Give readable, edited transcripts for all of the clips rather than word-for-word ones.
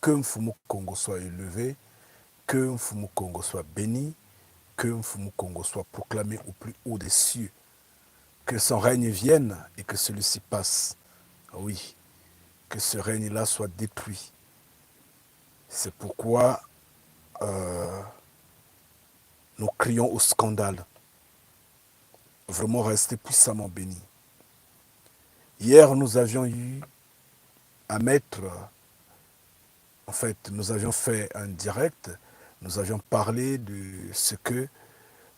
que Mfumu Congo soit élevé, que Mfumu Congo soit béni, que Mfumu Congo soit proclamé au plus haut des cieux, que son règne vienne et que celui-ci passe. Oui, que ce règne-là soit détruit. C'est pourquoi nous crions au scandale. Vraiment rester puissamment bénis. Hier, nous avions eu à mettre, en fait, nous avions fait un direct, nous avions parlé de ce que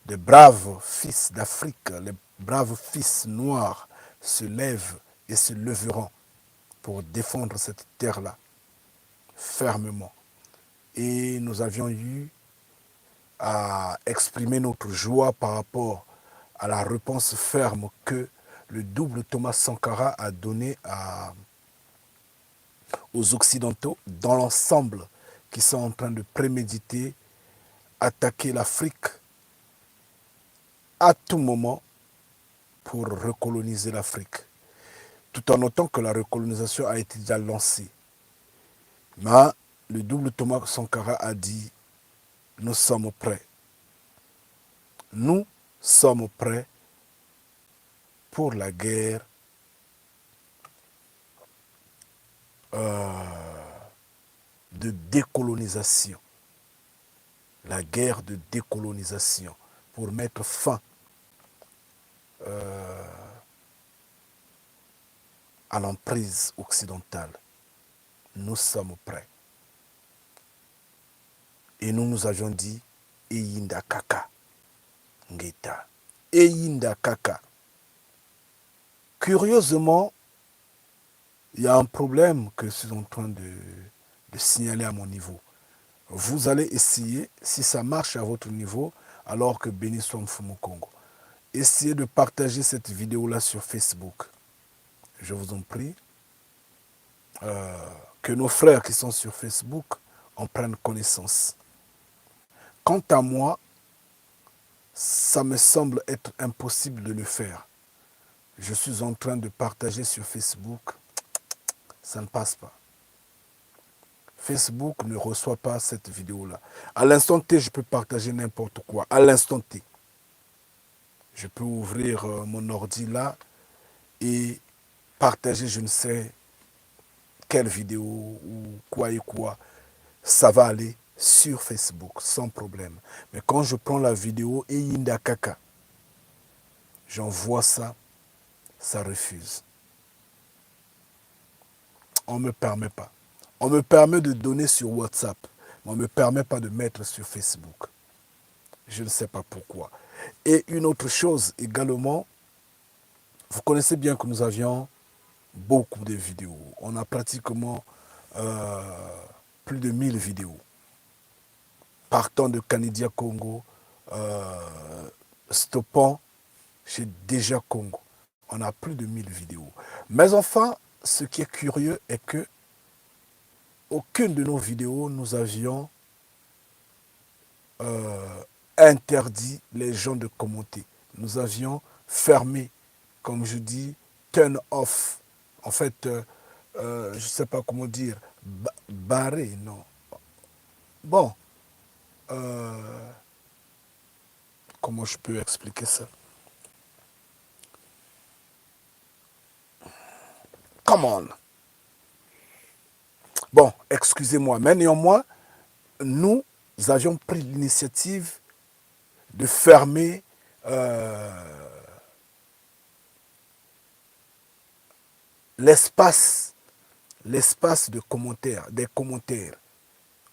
de braves fils d'Afrique, les braves fils noirs se lèvent et se leveront pour défendre cette terre-là fermement. Et nous avions eu à exprimer notre joie par rapport à la réponse ferme que le double Thomas Sankara a donnée aux Occidentaux dans l'ensemble qui sont en train de préméditer attaquer l'Afrique à tout moment pour recoloniser l'Afrique. Tout en notant que la recolonisation a été déjà lancée. Mais le double Thomas Sankara a dit « Nous sommes prêts. Nous sommes prêts pour la guerre de décolonisation. La guerre de décolonisation pour mettre fin à l'emprise occidentale. Nous sommes prêts. Et nous nous avions dit Eyinda Kaka Ngeta. Eyinda Kaka. Curieusement, il y a un problème que je suis en train de signaler à mon niveau. Vous allez essayer, si ça marche à votre niveau, alors que béni soit Mfumu Congo, essayez de partager cette vidéo-là sur Facebook. Je vous en prie. Que nos frères qui sont sur Facebook en prennent connaissance. Quant à moi, ça me semble être impossible de le faire. Je suis en train de partager sur Facebook. Ça ne passe pas. Facebook ne reçoit pas cette vidéo-là. À l'instant T, je peux partager n'importe quoi. À l'instant T. Je peux ouvrir mon ordi là et partager je ne sais quelle vidéo ou quoi et quoi. Ça va aller sur Facebook sans problème. Mais quand je prends la vidéo Eyinda Kaka, j'envoie ça, ça refuse. On ne me permet pas. On me permet de donner sur WhatsApp, mais on ne me permet pas de mettre sur Facebook. Je ne sais pas pourquoi. Et une autre chose également, vous connaissez bien que nous avions beaucoup de vidéos. On a pratiquement plus de 1000 vidéos. Partant de Kanidia Congo, stoppant chez Déjà Congo. On a plus de 1000 vidéos. Mais enfin, ce qui est curieux est que aucune de nos vidéos, nous avions interdit les gens de commenter. Nous avions fermé, comme je dis, turn off. En fait, je ne sais pas comment dire, barré, non. Bon, comment je peux expliquer ça? Come on. Bon, excusez-moi, mais néanmoins, nous avions pris l'initiative de fermer l'espace de commentaires, des commentaires.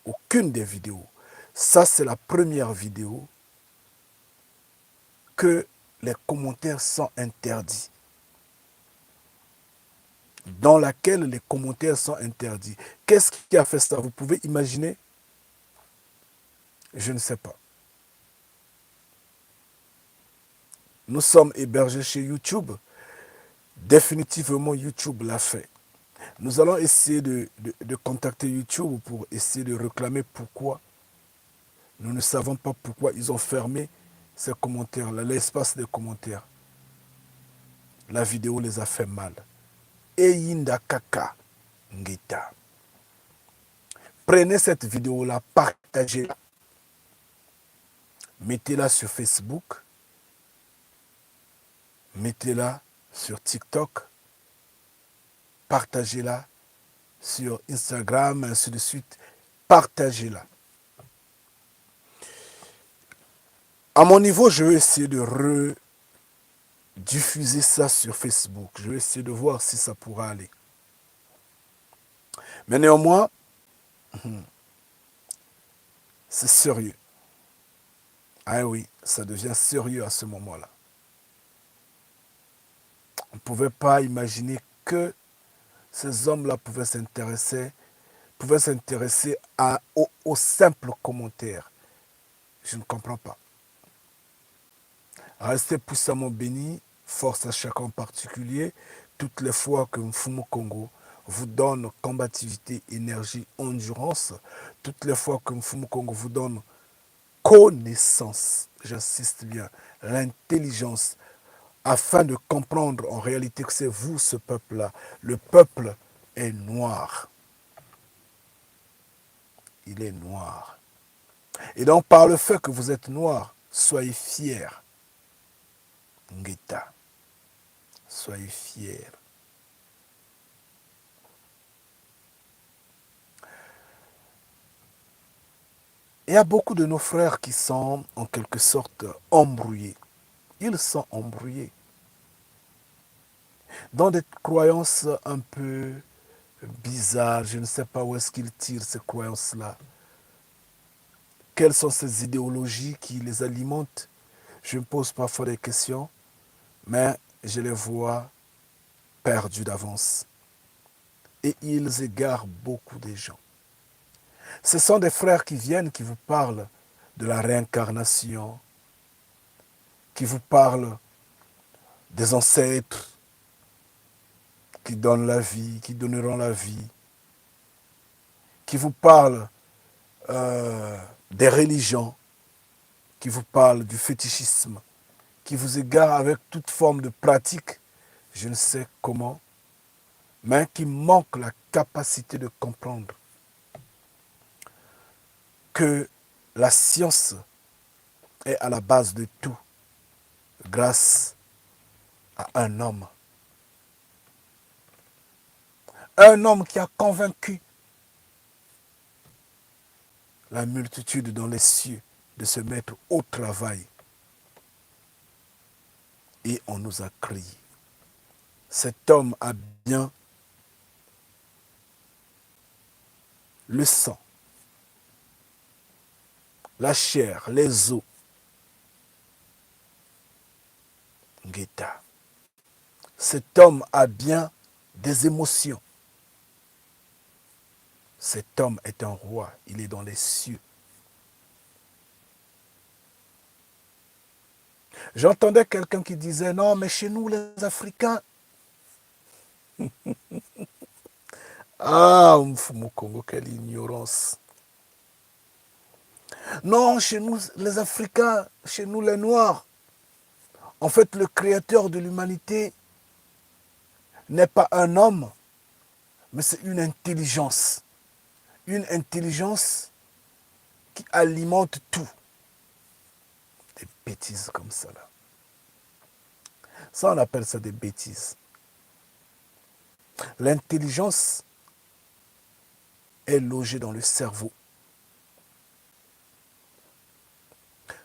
Aucune des vidéos. Ça, c'est la première vidéo que les commentaires sont interdits. Dans laquelle les commentaires sont interdits. Qu'est-ce qui a fait ça? Vous pouvez imaginer? Je ne sais pas. Nous sommes hébergés chez YouTube. Définitivement, YouTube l'a fait. Nous allons essayer de contacter YouTube pour essayer de réclamer pourquoi. Nous ne savons pas pourquoi ils ont fermé ces commentaires-là, l'espace des commentaires. La vidéo les a fait mal. Eyinda Kaka Ngeta. Prenez cette vidéo-là, partagez-la. Mettez-la sur Facebook. Mettez-la sur TikTok. Partagez-la sur Instagram, ainsi de suite. Partagez-la. À mon niveau, je vais essayer de rediffuser ça sur Facebook. Je vais essayer de voir si ça pourra aller. Mais néanmoins, c'est sérieux. Ah oui, ça devient sérieux à ce moment-là. On ne pouvait pas imaginer que ces hommes-là pouvaient s'intéresser aux simples commentaires. Je ne comprends pas. Restez puissamment bénis, force à chacun en particulier, toutes les fois que Mfumu Congo vous donne combativité, énergie, endurance, toutes les fois que Mfumu Congo vous donne connaissance, j'insiste bien, l'intelligence, afin de comprendre en réalité que c'est vous, ce peuple-là. Le peuple est noir. Il est noir. Et donc, par le fait que vous êtes noir, soyez fiers. Ngeta, soyez fiers. Il y a beaucoup de nos frères qui sont en quelque sorte embrouillés. Ils sont embrouillés dans des croyances un peu bizarres. Je ne sais pas où est-ce qu'ils tirent ces croyances-là. Quelles sont ces idéologies qui les alimentent? Je me pose parfois des questions, mais je les vois perdus d'avance. Et ils égarent beaucoup de gens. Ce sont des frères qui viennent, qui vous parlent de la réincarnation, qui vous parlent des ancêtres qui donnent la vie, qui donneront la vie, qui vous parlent des religions, qui vous parlent du fétichisme, qui vous égarent avec toute forme de pratique, je ne sais comment, mais qui manquent la capacité de comprendre que la science est à la base de tout, grâce à un homme. Un homme qui a convaincu la multitude dans les cieux de se mettre au travail. Et on nous a crié. Cet homme a bien le sang, la chair, les os. Ngeta. Cet homme a bien des émotions. Cet homme est un roi, il est dans les cieux. J'entendais quelqu'un qui disait, non, mais chez nous, les Africains... Ah, Mfumu Congo, quelle ignorance. Non, chez nous, les Africains, chez nous, les Noirs, en fait, le créateur de l'humanité n'est pas un homme, mais c'est une intelligence. Une intelligence qui alimente tout. Des bêtises comme ça, là. Ça, on appelle ça des bêtises. L'intelligence est logée dans le cerveau.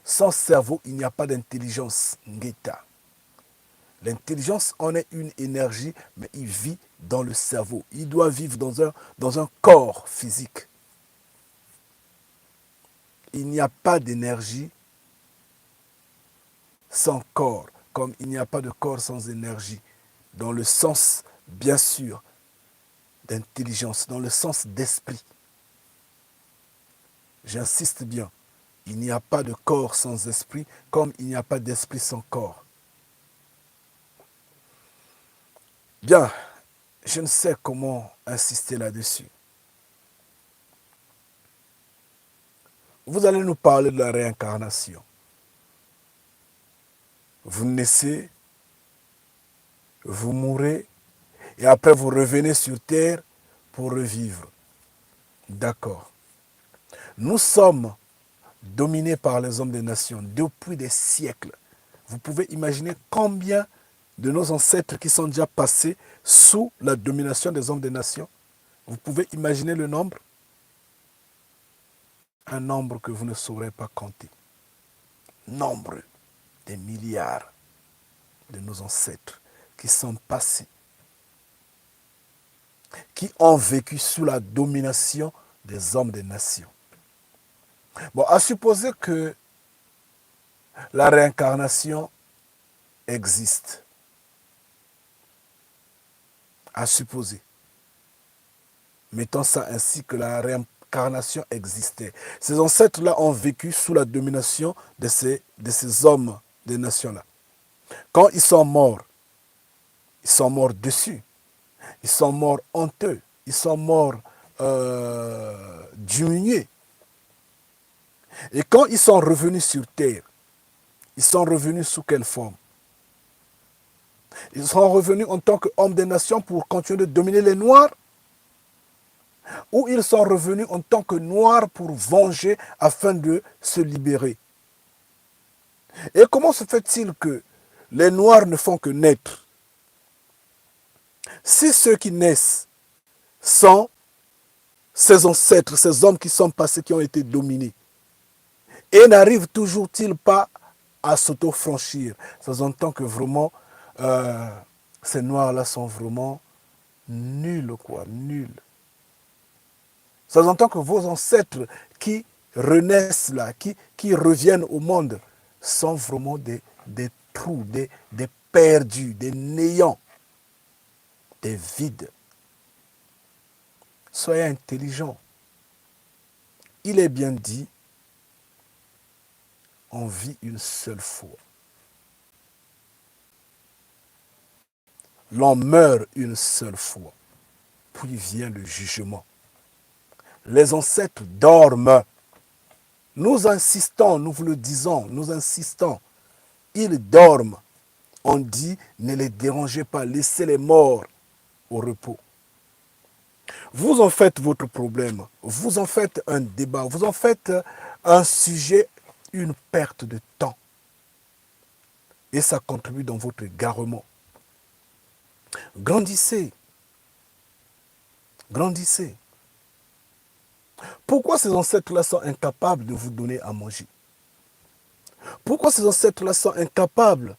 Sans cerveau, il n'y a pas d'intelligence. Ngeta. L'intelligence en est une énergie, mais il vit dans le cerveau. Il doit vivre dans un corps physique. Il n'y a pas d'énergie sans corps, comme il n'y a pas de corps sans énergie. Dans le sens, bien sûr, d'intelligence, dans le sens d'esprit. J'insiste bien, il n'y a pas de corps sans esprit, comme il n'y a pas d'esprit sans corps. Bien, je ne sais comment insister là-dessus. Vous allez nous parler de la réincarnation. Vous naissez, vous mourrez, et après vous revenez sur terre pour revivre. D'accord. Nous sommes dominés par les hommes des nations depuis des siècles. Vous pouvez imaginer combien de nos ancêtres qui sont déjà passés sous la domination des hommes des nations. Vous pouvez imaginer le nombre? Un nombre que vous ne saurez pas compter. Nombre des milliards de nos ancêtres qui sont passés, qui ont vécu sous la domination des hommes des nations. Bon, à supposer que la réincarnation existe. À supposer. Mettons ça ainsi, que la réincarnation existait. Ces ancêtres-là ont vécu sous la domination de ces hommes des nations-là. Quand ils sont morts dessus. Ils sont morts honteux. Ils sont morts diminués. Et quand ils sont revenus sur terre, ils sont revenus sous quelle forme? Ils sont revenus en tant qu'hommes des nations pour continuer de dominer les Noirs? Ou ils sont revenus en tant que Noirs pour venger afin de se libérer? Et comment se fait-il que les Noirs ne font que naître? Si ceux qui naissent sont ces ancêtres, ces hommes qui sont passés, qui ont été dominés, et n'arrivent toujours-ils pas à s'auto-franchir? Ça s'entend que vraiment, ces Noirs-là sont vraiment nuls, quoi, nuls. Ça s'entend que vos ancêtres qui renaissent là, qui reviennent au monde, sont vraiment des trous, des perdus, des néants, des vides. Soyez intelligents. Il est bien dit, on vit une seule fois. L'on meurt une seule fois. Puis vient le jugement. Les ancêtres dorment. Nous insistons, nous vous le disons, nous insistons. Ils dorment. On dit, ne les dérangez pas, laissez les morts au repos. Vous en faites votre problème, vous en faites un débat, vous en faites un sujet, une perte de temps. Et ça contribue dans votre égarement. Grandissez. Grandissez. Pourquoi ces ancêtres-là sont incapables de vous donner à manger? Pourquoi ces ancêtres-là sont incapables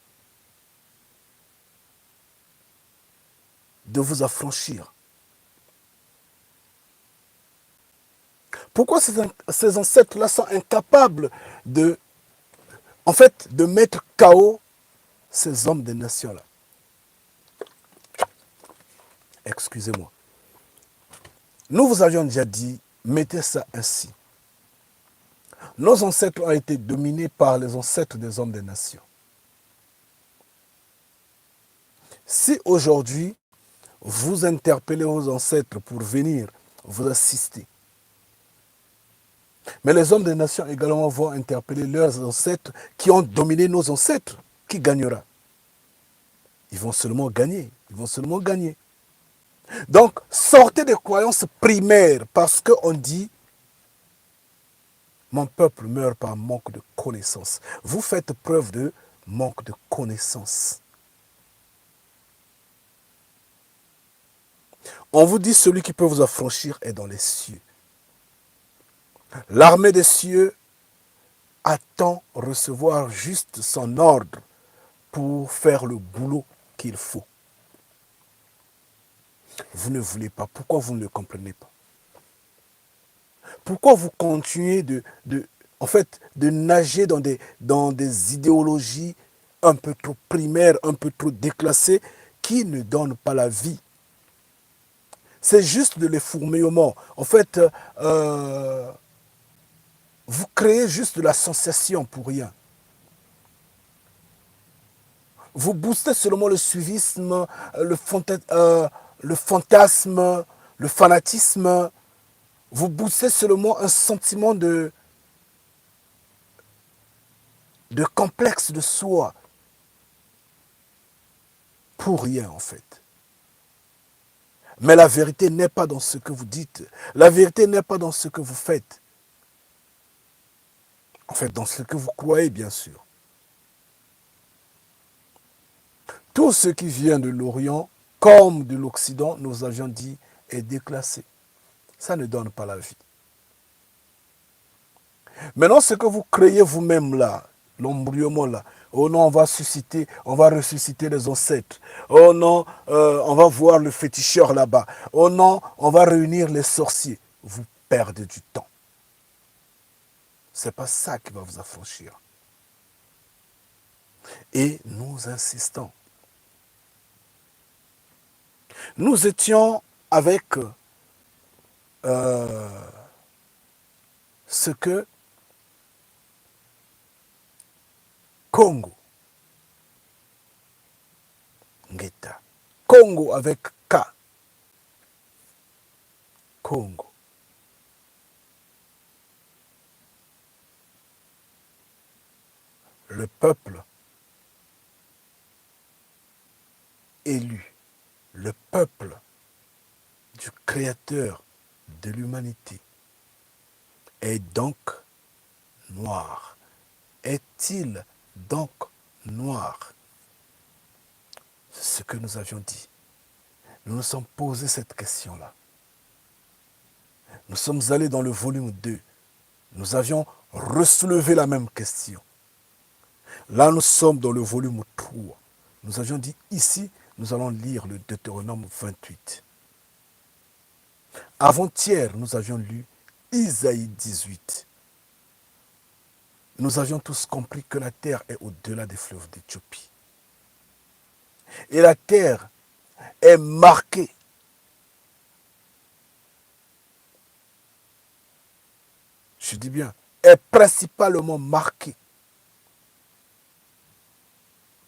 de vous affranchir? Pourquoi ces ancêtres-là sont incapables de mettre KO ces hommes des nations-là? Excusez-moi. Nous vous avions déjà dit, mettez ça ainsi. Nos ancêtres ont été dominés par les ancêtres des hommes des nations. Si aujourd'hui, vous interpellez vos ancêtres pour venir vous assister, mais les hommes des nations également vont interpeller leurs ancêtres qui ont dominé nos ancêtres, qui gagnera? Ils vont seulement gagner. Ils vont seulement gagner. Donc, sortez des croyances primaires parce qu'on dit « Mon peuple meurt par manque de connaissances ». Vous faites preuve de manque de connaissances. On vous dit celui qui peut vous affranchir est dans les cieux. L'armée des cieux attend recevoir juste son ordre pour faire le boulot qu'il faut. Vous ne voulez pas. Pourquoi vous ne le comprenez pas? Pourquoi vous continuez de nager dans des idéologies un peu trop primaires, un peu trop déclassées, qui ne donnent pas la vie? C'est juste de l'effourmillement. Vous créez juste de la sensation pour rien. Vous boostez seulement le suivisme, le fantasme, le fanatisme. Vous boostez seulement un sentiment de complexe de soi. Pour rien, en fait. Mais la vérité n'est pas dans ce que vous dites. La vérité n'est pas dans ce que vous faites. En fait, dans ce que vous croyez, bien sûr. Tout ce qui vient de l'Orient, comme de l'Occident, nous avions dit, est déclassé. Ça ne donne pas la vie. Maintenant, ce que vous créez vous-même là, l'embryoment là, oh non, on va ressusciter les ancêtres. Oh non, on va voir le féticheur là-bas. Oh non, on va réunir les sorciers. Vous perdez du temps. Ce n'est pas ça qui va vous affranchir. Et nous insistons. Nous étions avec ce que Congo, Ngeta, Congo avec K, Congo. Le peuple élu, le peuple du Créateur de l'humanité est donc noir. Est-il donc noir? C'est ce que nous avions dit. Nous nous sommes posé cette question-là. Nous sommes allés dans le volume 2. Nous avions ressoulevé la même question. Là, nous sommes dans le volume 3. Nous avions dit ici, nous allons lire le Deutéronome 28. Avant-hier, nous avions lu Isaïe 18. Nous avions tous compris que la terre est au-delà des fleuves d'Éthiopie. Et la terre est marquée je dis bien, est principalement marquée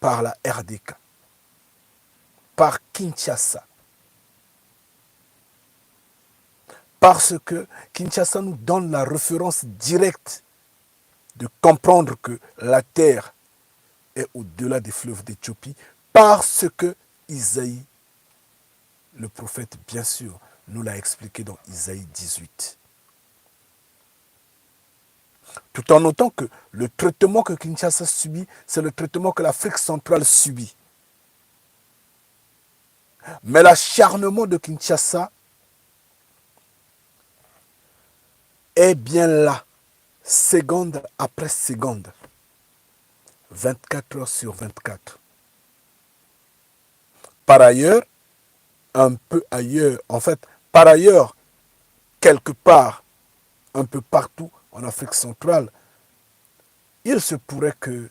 par la RDK, par Kinshasa. Parce que Kinshasa nous donne la référence directe de comprendre que la terre est au-delà des fleuves d'Éthiopie, parce que Isaïe, le prophète, bien sûr, nous l'a expliqué dans Isaïe 18. Tout en notant que le traitement que Kinshasa subit, c'est le traitement que l'Afrique centrale subit. Mais l'acharnement de Kinshasa est bien là, seconde après seconde, 24 heures sur 24. Par ailleurs, un peu ailleurs, en fait, par ailleurs, quelque part, un peu partout en Afrique centrale, il se pourrait qu'il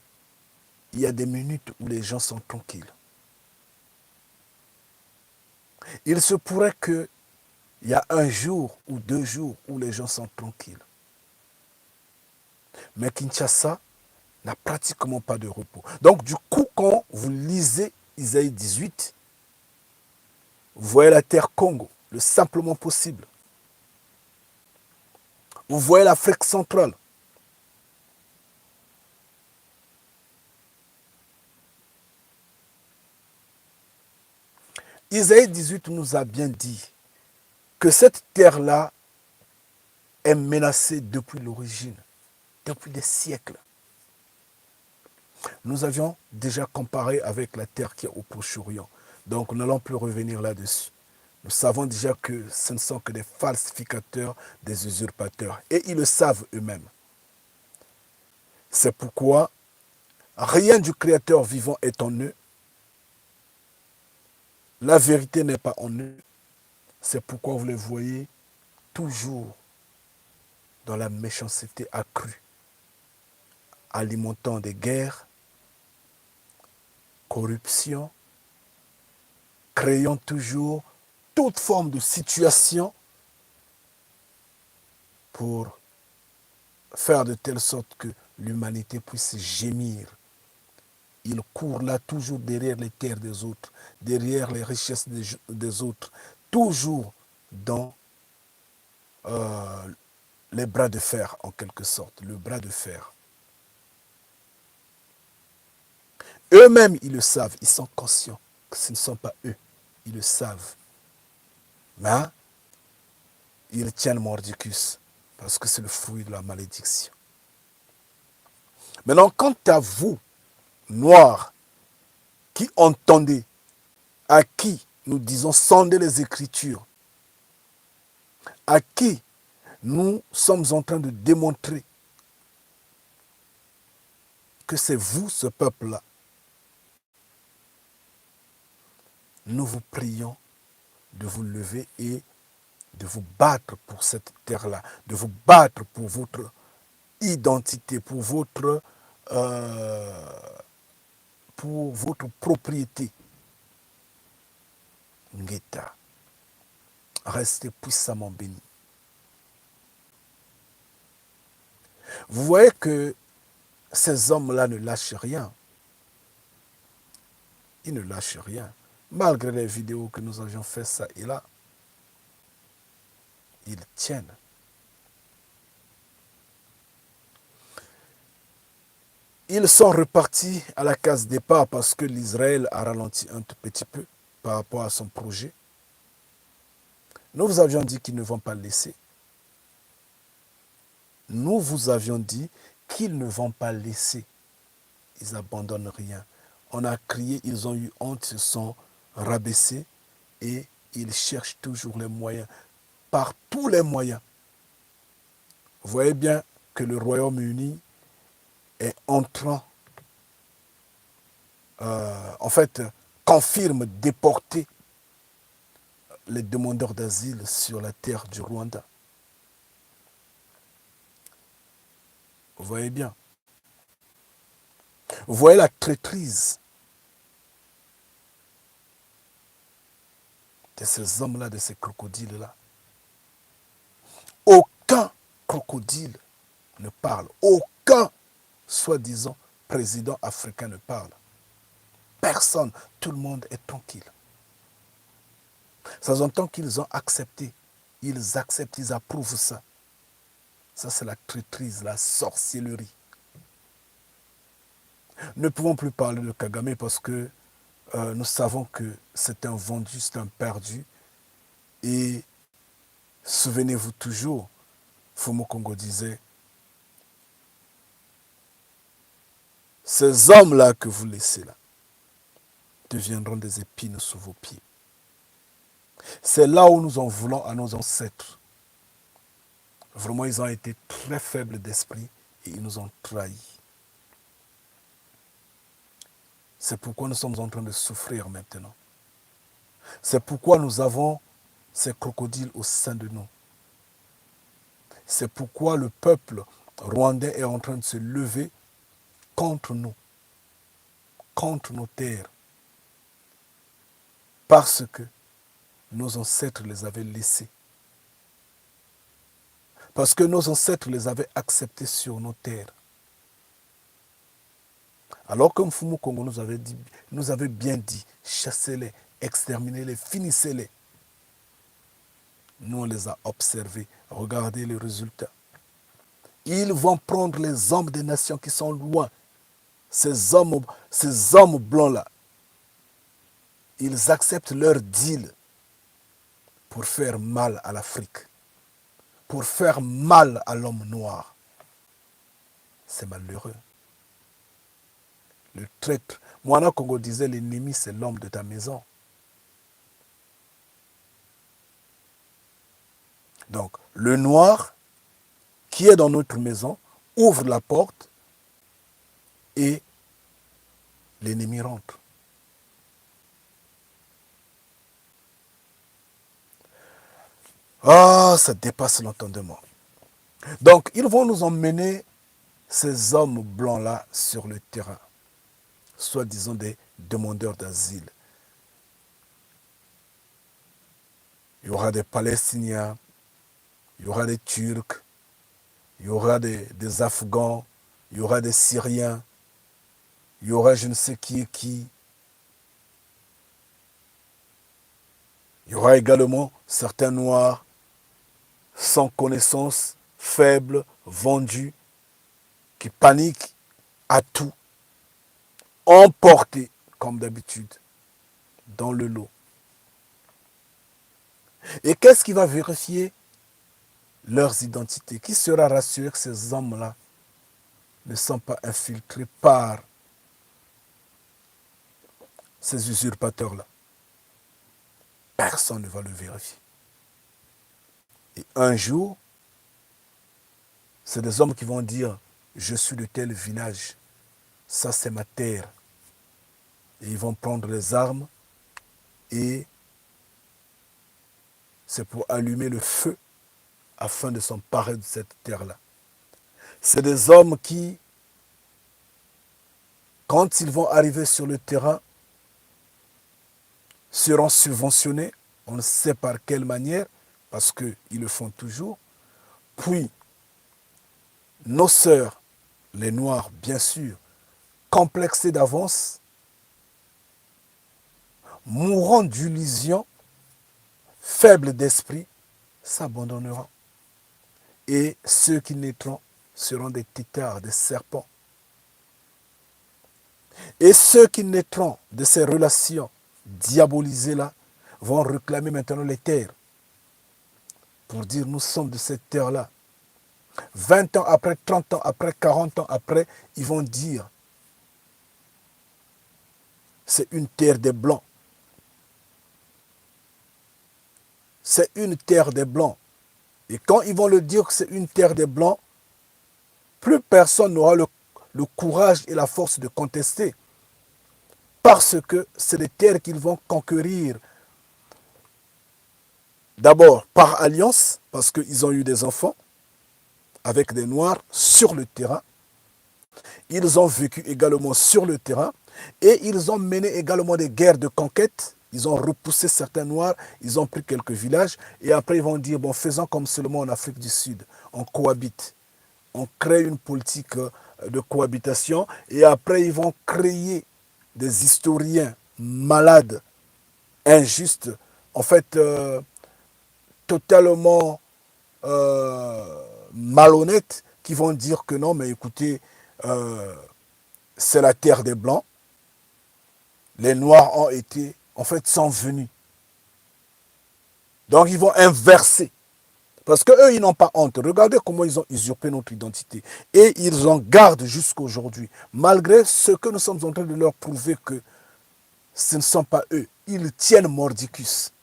y a des minutes où les gens sont tranquilles. Il se pourrait qu'il y a un jour ou 2 jours où les gens sont tranquilles. Mais Kinshasa n'a pratiquement pas de repos. Donc du coup, quand vous lisez Isaïe 18, vous voyez la terre Congo, le simplement possible. Vous voyez l'Afrique centrale. Isaïe 18 nous a bien dit que cette terre-là est menacée depuis l'origine, depuis des siècles. Nous avions déjà comparé avec la terre qui est au Proche-Orient. Donc nous n'allons plus revenir là-dessus. Nous savons déjà que ce ne sont que des falsificateurs, des usurpateurs. Et ils le savent eux-mêmes. C'est pourquoi rien du Créateur vivant est en eux. La vérité n'est pas en eux. C'est pourquoi vous les voyez toujours dans la méchanceté accrue, alimentant des guerres, corruption, créant toujours toute forme de situation pour faire de telle sorte que l'humanité puisse gémir. Il court là toujours derrière les terres des autres, derrière les richesses des autres, toujours dans les bras de fer en quelque sorte, le bras de fer. Eux-mêmes, ils le savent, ils sont conscients que ce ne sont pas eux, ils le savent. Mais ils tiennent mordicus parce que c'est le fruit de la malédiction. Maintenant, quant à vous, Noirs, qui entendez, à qui nous disons sondez les Écritures, à qui nous sommes en train de démontrer que c'est vous, ce peuple-là, nous vous prions de vous lever et de vous battre pour cette terre-là, de vous battre pour votre identité, pour votre propriété. Ngeta, restez puissamment bénis. Vous voyez que ces hommes-là ne lâchent rien. Ils ne lâchent rien. Malgré les vidéos que nous avions fait ça et là, ils tiennent. Ils sont repartis à la case départ parce que l'Israël a ralenti un tout petit peu par rapport à son projet. Nous vous avions dit qu'ils ne vont pas laisser. Nous vous avions dit qu'ils ne vont pas laisser. Ils n'abandonnent rien. On a crié, ils ont eu honte, ils se sont rabaissés et ils cherchent toujours les moyens, par tous les moyens. Vous voyez bien que le Royaume-Uni est entrant, en fait, confirme déporter les demandeurs d'asile sur la terre du Rwanda. Vous voyez bien. Vous voyez la traîtrise de ces hommes-là, de ces crocodiles-là. Aucun crocodile ne parle. Aucun, soi-disant, président africain ne parle. Personne. Tout le monde est tranquille. Ça s'entend qu'ils ont accepté. Ils acceptent, ils approuvent ça. Ça, c'est la traîtrise, la sorcellerie. Ne pouvons plus parler de Kagame parce que nous savons que c'est un vendu, c'est un perdu. Et souvenez-vous toujours, Fumo Kongo disait, ces hommes-là que vous laissez là deviendront des épines sous vos pieds. C'est là où nous en voulons à nos ancêtres. Vraiment, ils ont été très faibles d'esprit et ils nous ont trahis. C'est pourquoi nous sommes en train de souffrir maintenant. C'est pourquoi nous avons ces crocodiles au sein de nous. C'est pourquoi le peuple rwandais est en train de se lever contre nous, contre nos terres. Parce que nos ancêtres les avaient laissés. Parce que nos ancêtres les avaient acceptés sur nos terres. Alors que Mfumu Kongo nous avait bien dit, chassez-les, exterminez-les, finissez-les. Nous, on les a observés. Regardez les résultats. Ils vont prendre les hommes des nations qui sont loin. Ces hommes blancs-là. Ils acceptent leur deal pour faire mal à l'Afrique. Pour faire mal à l'homme noir. C'est malheureux. Le traître. Moana Congo disait, l'ennemi, c'est l'homme de ta maison. Donc, le noir qui est dans notre maison ouvre la porte et l'ennemi rentre. Ah, ça dépasse l'entendement. Donc, ils vont nous emmener, ces hommes blancs-là, sur le terrain, soi-disant des demandeurs d'asile. Il y aura des Palestiniens, il y aura des Turcs, il y aura des Afghans, il y aura des Syriens, il y aura je ne sais qui et qui. Il y aura également certains Noirs sans connaissance, faibles, vendus, qui paniquent à tout, emportés, comme d'habitude, dans le lot. Et qu'est-ce qui va vérifier leurs identités? Qui sera rassuré que ces hommes-là ne sont pas infiltrés par ces usurpateurs-là. Personne ne va le vérifier. Et un jour, c'est des hommes qui vont dire, je suis de tel village, ça c'est ma terre. Et ils vont prendre les armes et c'est pour allumer le feu afin de s'emparer de cette terre-là. C'est des hommes qui, quand ils vont arriver sur le terrain, seront subventionnés, on ne sait par quelle manière, parce qu'ils le font toujours. Puis, nos sœurs, les Noirs, bien sûr, complexés d'avance, mourant d'illusions, faibles d'esprit, s'abandonneront. Et ceux qui naîtront seront des têtards, des serpents. Et ceux qui naîtront de ces relations diabolisées-là vont réclamer maintenant les terres pour dire nous sommes de cette terre-là. 20 ans après, 30 ans après, 40 ans après, ils vont dire c'est une terre des Blancs. C'est une terre des Blancs. Et quand ils vont le dire que c'est une terre des Blancs, plus personne n'aura le courage et la force de contester. Parce que c'est des terres qu'ils vont conquérir. D'abord par alliance, parce qu'ils ont eu des enfants avec des Noirs sur le terrain. Ils ont vécu également sur le terrain et ils ont mené également des guerres de conquête. Ils ont repoussé certains Noirs, ils ont pris quelques villages et après ils vont dire, bon, faisons comme seulement en Afrique du Sud, on cohabite. On crée une politique de cohabitation et après ils vont créer des historiens malades, injustes, en fait totalement malhonnêtes, qui vont dire que non, mais écoutez, c'est la terre des Blancs. Les Noirs ont été, en fait, sont venus. Donc ils vont inverser. Parce qu'eux, ils n'ont pas honte. Regardez comment ils ont usurpé notre identité. Et ils en gardent jusqu'à aujourd'hui. Malgré ce que nous sommes en train de leur prouver que ce ne sont pas eux. Ils tiennent mordicus.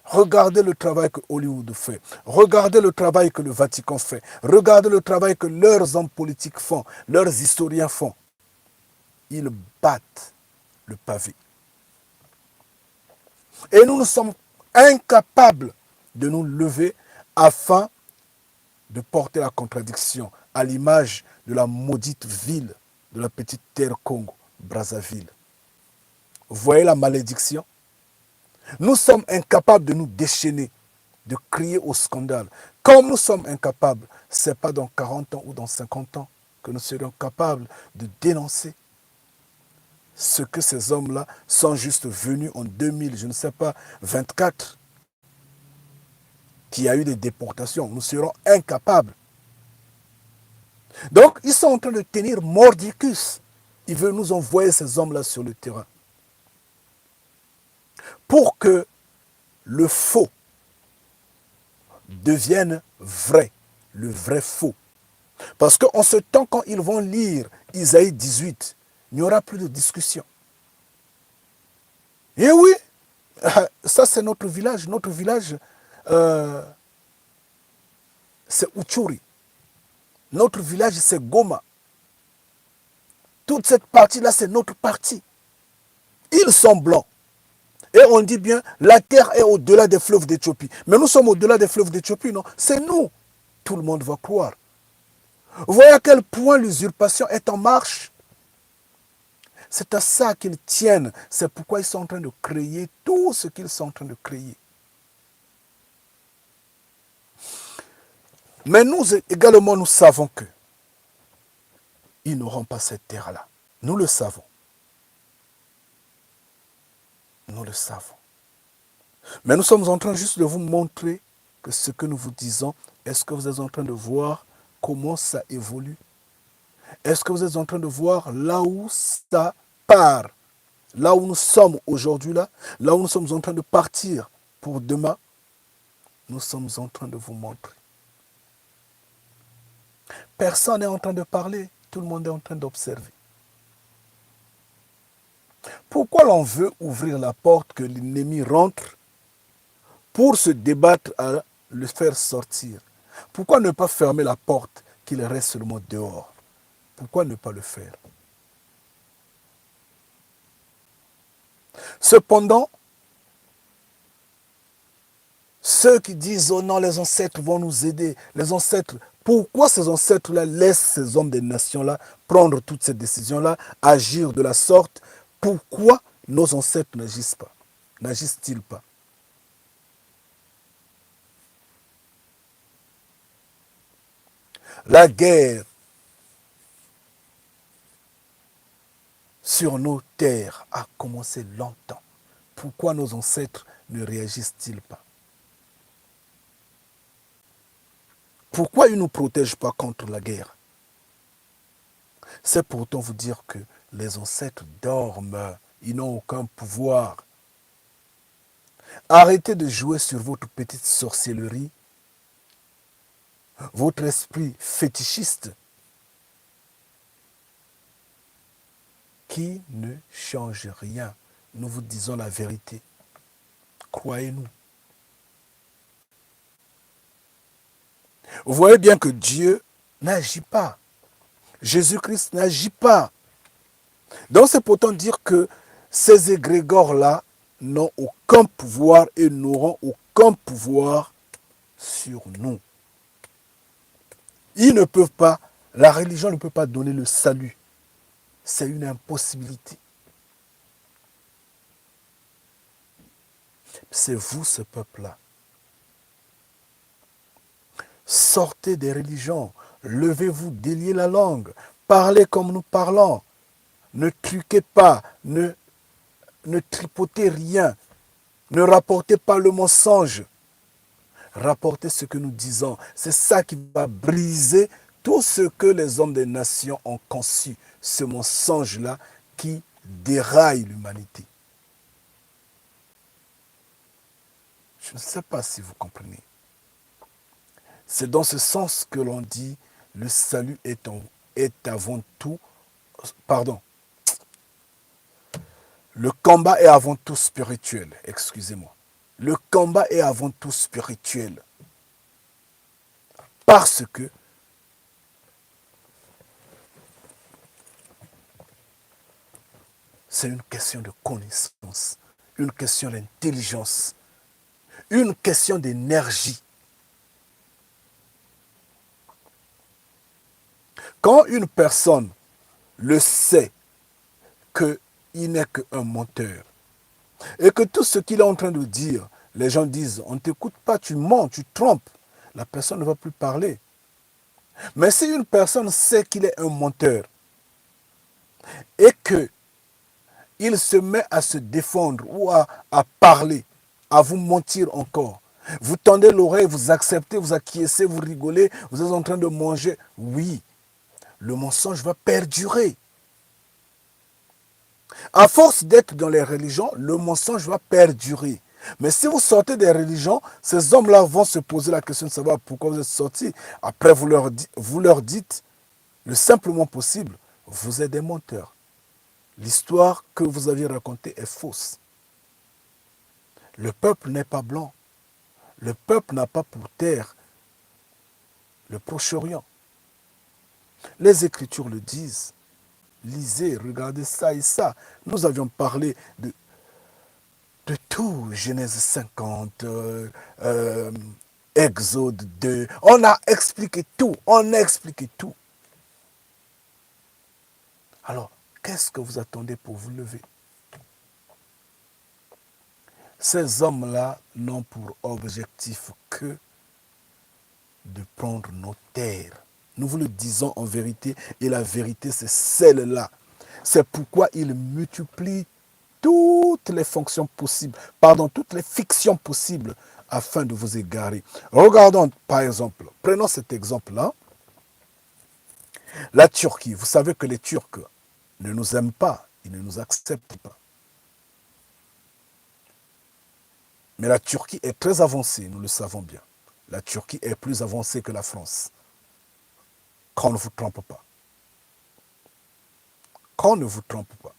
Regardez le travail que Hollywood fait. Regardez le travail que le Vatican fait. Regardez le travail que leurs hommes politiques font. Leurs historiens font. Ils battent le pavé. Et nous sommes incapables de nous lever afin de porter la contradiction à l'image de la maudite ville de la petite terre Congo, Brazzaville. Vous voyez la malédiction? Nous sommes incapables de nous déchaîner, de crier au scandale. Comme nous sommes incapables, ce n'est pas dans 40 ans ou dans 50 ans que nous serons capables de dénoncer ce que ces hommes-là sont juste venus en 2000, je ne sais pas, 24, qu'il y a eu des déportations. Nous serons incapables. Donc, ils sont en train de tenir mordicus. Ils veulent nous envoyer ces hommes-là sur le terrain. Pour que le faux devienne vrai. Le vrai faux. Parce qu'en ce temps, quand ils vont lire Isaïe 18, il n'y aura plus de discussion. Et oui, ça c'est notre village. Notre village, c'est Utshuri. Notre village, c'est Goma. Toute cette partie-là, c'est notre partie. Ils sont blancs. Et on dit bien, la terre est au-delà des fleuves d'Éthiopie. Mais nous sommes au-delà des fleuves d'Éthiopie, non? C'est nous. Tout le monde va croire. Vous voyez à quel point l'usurpation est en marche? C'est à ça qu'ils tiennent. C'est pourquoi ils sont en train de créer tout ce qu'ils sont en train de créer. Mais nous également, nous savons que ils n'auront pas cette terre-là. Nous le savons. Nous le savons. Mais nous sommes en train juste de vous montrer que ce que nous vous disons, est-ce que vous êtes en train de voir comment ça évolue? Est-ce que vous êtes en train de voir là où ça part? Là où nous sommes aujourd'hui, là où nous sommes en train de partir pour demain, nous sommes en train de vous montrer. Personne n'est en train de parler, tout le monde est en train d'observer. Pourquoi l'on veut ouvrir la porte que l'ennemi rentre pour se débattre à le faire sortir? Pourquoi ne pas fermer la porte qu'il reste seulement dehors? Pourquoi ne pas le faire? Cependant, ceux qui disent, oh non, les ancêtres vont nous aider, les ancêtres, pourquoi ces ancêtres-là laissent ces hommes des nations-là prendre toutes ces décisions-là, agir de la sorte? Pourquoi nos ancêtres n'agissent pas? N'agissent-ils pas? La guerre sur nos terres a commencé longtemps. Pourquoi nos ancêtres ne réagissent-ils pas? Pourquoi ils ne nous protègent pas contre la guerre? C'est pourtant vous dire que les ancêtres dorment, ils n'ont aucun pouvoir. Arrêtez de jouer sur votre petite sorcellerie, votre esprit fétichiste qui ne change rien. Nous vous disons la vérité. Croyez-nous. Vous voyez bien que Dieu n'agit pas. Jésus-Christ n'agit pas. Donc c'est pourtant dire que ces égrégores-là n'ont aucun pouvoir et n'auront aucun pouvoir sur nous. Ils ne peuvent pas, la religion ne peut pas donner le salut. C'est une impossibilité. C'est vous, ce peuple-là. Sortez des religions, levez-vous, déliez la langue, parlez comme nous parlons. Ne truquez pas, ne tripotez rien, ne rapportez pas le mensonge. Rapportez ce que nous disons. C'est ça qui va briser tout ce que les hommes des nations ont conçu. Ce mensonge-là qui déraille l'humanité. Je ne sais pas si vous comprenez. C'est dans ce sens que l'on dit le salut est avant tout, pardon, le combat est avant tout spirituel, excusez-moi. Le combat est avant tout spirituel. Parce que c'est une question de connaissance, une question d'intelligence, une question d'énergie. Quand une personne le sait qu'il n'est qu'un menteur et que tout ce qu'il est en train de dire, les gens disent, on ne t'écoute pas, tu mens, tu trompes, la personne ne va plus parler. Mais si une personne sait qu'il est un menteur et qu'il se met à se défendre ou à parler, à vous mentir encore, vous tendez l'oreille, vous acceptez, vous acquiescez, vous rigolez, vous êtes en train de manger, oui, le mensonge va perdurer. À force d'être dans les religions, le mensonge va perdurer. Mais si vous sortez des religions, ces hommes-là vont se poser la question de savoir pourquoi vous êtes sortis. Après, vous leur dites le simplement possible, vous êtes des menteurs. L'histoire que vous aviez racontée est fausse. Le peuple n'est pas blanc. Le peuple n'a pas pour terre le Proche-Orient. Les Écritures le disent. Lisez, regardez ça et ça. Nous avions parlé de tout, Genèse 50, Exode 2. On a expliqué tout, Alors, qu'est-ce que vous attendez pour vous lever? Ces hommes-là n'ont pour objectif que de prendre nos terres. Nous vous le disons en vérité, et la vérité, c'est celle-là. C'est pourquoi ils multiplient toutes les fonctions possibles, toutes les fictions possibles, afin de vous égarer. Regardons, par exemple, prenons cet exemple-là. La Turquie, vous savez que les Turcs ne nous aiment pas, ils ne nous acceptent pas. Mais la Turquie est très avancée, nous le savons bien. La Turquie est plus avancée que la France. qu'on ne vous trompe pas. Qu'on ne vous trompe pas.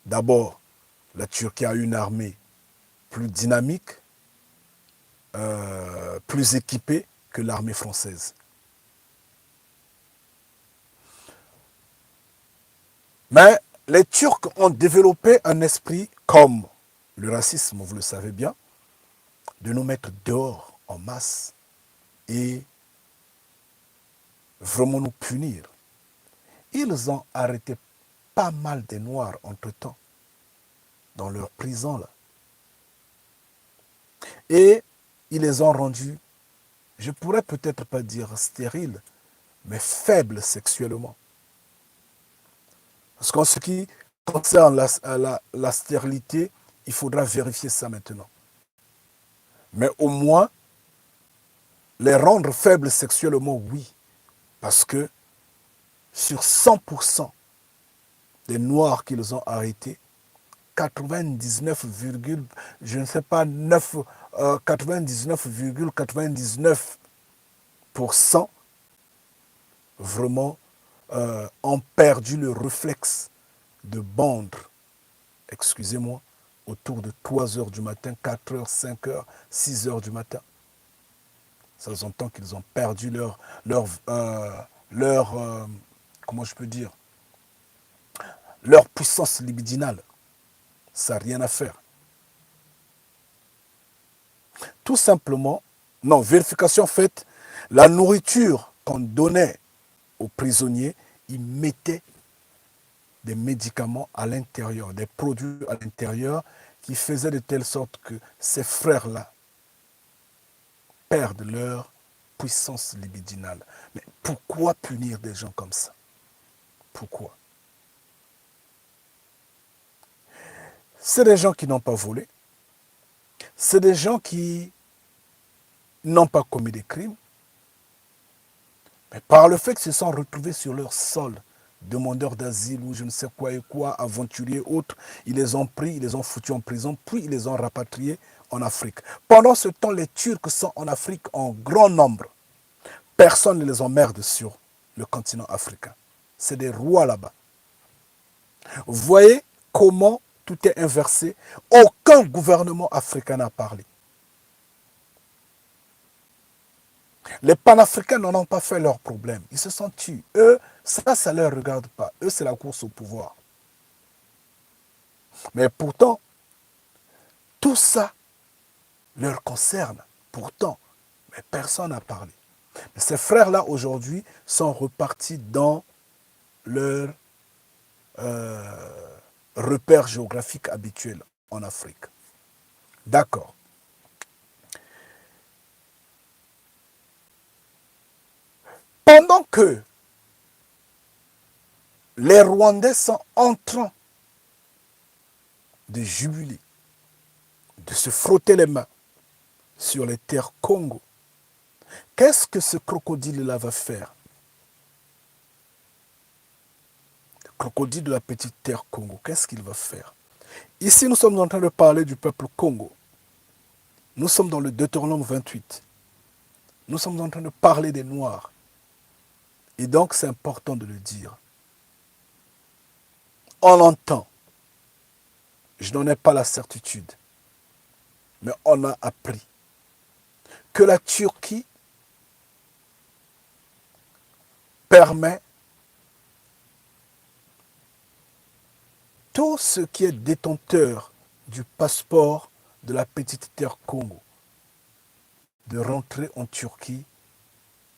D'abord, la Turquie a une armée plus dynamique, plus équipée que l'armée française. Mais les Turcs ont développé un esprit comme le racisme, vous le savez bien, de nous mettre dehors en masse et vraiment nous punir. Ils ont arrêté pas mal de Noirs entre-temps dans leur prison là. Et ils les ont rendus, je pourrais peut-être pas dire stériles, mais faibles sexuellement. Parce qu'en ce qui concerne la stérilité, il faudra vérifier ça maintenant. Mais au moins, les rendre faibles sexuellement, oui. Parce que sur 100% des Noirs qu'ils ont arrêtés, 99, je ne sais pas, 99,99% vraiment ont perdu le réflexe de bondre, excusez-moi, autour de 3 heures du matin, 4 heures, 5 heures, 6 heures du matin. Ça s'entend qu'ils ont perdu comment je peux dire, leur puissance libidinale. Ça n'a rien à faire. Tout simplement, non, vérification faite, la nourriture qu'on donnait aux prisonniers, ils mettaient des médicaments à l'intérieur, des produits à l'intérieur qui faisaient de telle sorte que ces frères-là perdent leur puissance libidinale. Mais pourquoi punir des gens comme ça? Pourquoi? C'est des gens qui n'ont pas volé, c'est des gens qui n'ont pas commis des crimes, mais par le fait qu'ils se sont retrouvés sur leur sol, demandeurs d'asile ou je ne sais quoi et quoi, aventuriers autres, ils les ont pris, ils les ont foutus en prison, puis ils les ont rapatriés en Afrique. Pendant ce temps, les Turcs sont en Afrique en grand nombre. Personne ne les emmerde sur le continent africain. C'est des rois là-bas. Vous voyez comment tout est inversé. Aucun gouvernement africain n'a parlé. Les panafricains n'en ont pas fait leur problème. Ils se sont tués. Eux, ça ne leur regarde pas. Eux, c'est la course au pouvoir. Mais pourtant, tout ça leur concerne. Pourtant, mais personne n'a parlé. Mais ces frères-là, aujourd'hui, sont repartis dans leur repère géographique habituel en Afrique. D'accord. Pendant que les Rwandais sont en train de jubiler, de se frotter les mains sur les terres Congo, qu'est-ce que ce crocodile-là va faire? Le crocodile de la petite terre Congo, qu'est-ce qu'il va faire? Ici, nous sommes en train de parler du peuple Congo. Nous sommes dans le Deutéronome 28. Nous sommes en train de parler des Noirs. Et donc, c'est important de le dire. On entend, je n'en ai pas la certitude, mais on a appris que la Turquie permet tout ce qui est détenteur du passeport de la petite terre Congo de rentrer en Turquie.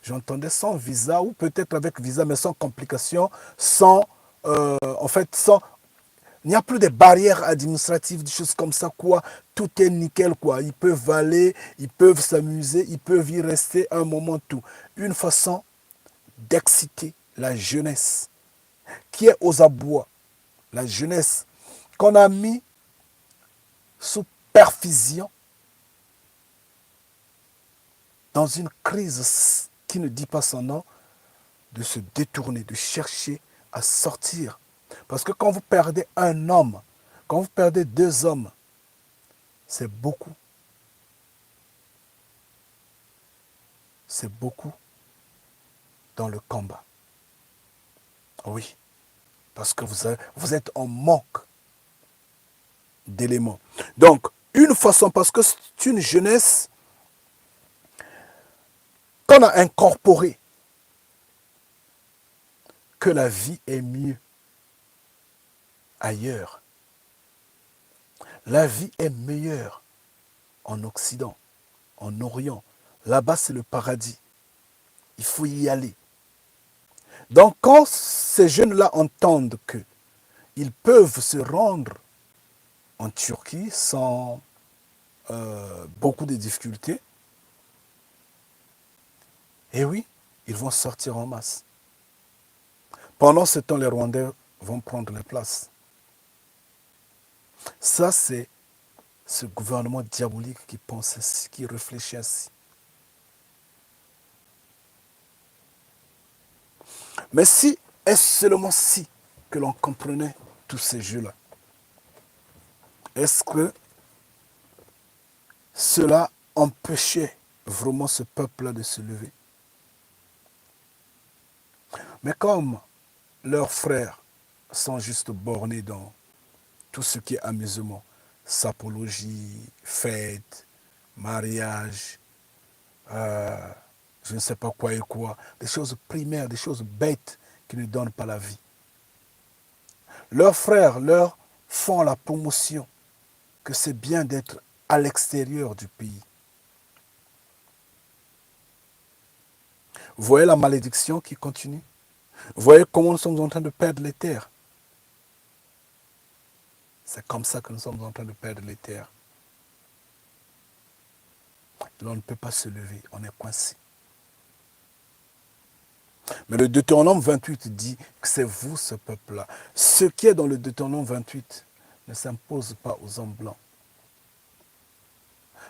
J'entendais sans visa ou peut-être avec visa, mais sans complications, sans. Il n'y a plus de barrières administratives, des choses comme ça, quoi. Tout est nickel, quoi. Ils peuvent aller, ils peuvent s'amuser, ils peuvent y rester un moment, tout. Une façon d'exciter la jeunesse qui est aux abois. La jeunesse qu'on a mis sous perfusion dans une crise qui ne dit pas son nom, de se détourner, de chercher à sortir. Parce que quand vous perdez un homme, quand vous perdez 2 hommes, c'est beaucoup. C'est beaucoup. dans le combat. Oui, parce que vous êtes en manque d'éléments. Donc, une façon, parce que c'est une jeunesse qu'on a incorporée, que la vie est mieux ailleurs. La vie est meilleure en Occident, en Orient. Là-bas, c'est le paradis. Il faut y aller. Donc, quand ces jeunes-là entendent qu'ils peuvent se rendre en Turquie sans beaucoup de difficultés, eh oui, ils vont sortir en masse. Pendant ce temps, les Rwandais vont prendre les places. Ça, c'est ce gouvernement diabolique qui pense ainsi, qui réfléchit ainsi. Mais si, est-ce seulement si que l'on comprenait tous ces jeux-là? Est-ce que cela empêchait vraiment ce peuple-là de se lever? Mais comme leurs frères sont juste bornés dans tout ce qui est amusement, sapologie, fête, mariage, euh, je ne sais pas quoi et quoi, des choses primaires, des choses bêtes qui ne donnent pas la vie. Leurs frères leur font la promotion que c'est bien d'être à l'extérieur du pays. Vous voyez la malédiction qui continue? Vous voyez comment nous sommes en train de perdre les terres? C'est comme ça que nous sommes en train de perdre les terres. On ne peut pas se lever, on est coincé. Mais le Deutéronome 28 dit que c'est vous, ce peuple-là. Ce qui est dans le Deutéronome 28 ne s'impose pas aux hommes blancs.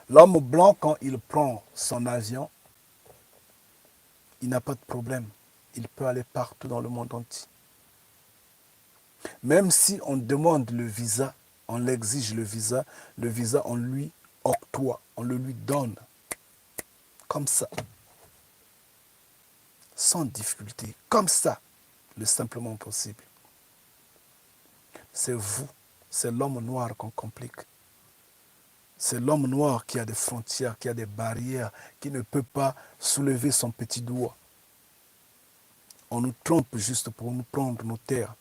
L'homme blanc, quand il prend son avion, il n'a pas de problème. Il peut aller partout dans le monde entier. Même si on demande le visa, on l'exige le visa, on lui octroie, on le lui donne. Comme ça. Sans difficulté. Comme ça. Le simplement possible. C'est vous. C'est l'homme noir qu'on complique. C'est l'homme noir qui a des frontières, qui a des barrières, qui ne peut pas soulever son petit doigt. On nous trompe juste pour nous prendre nos terres.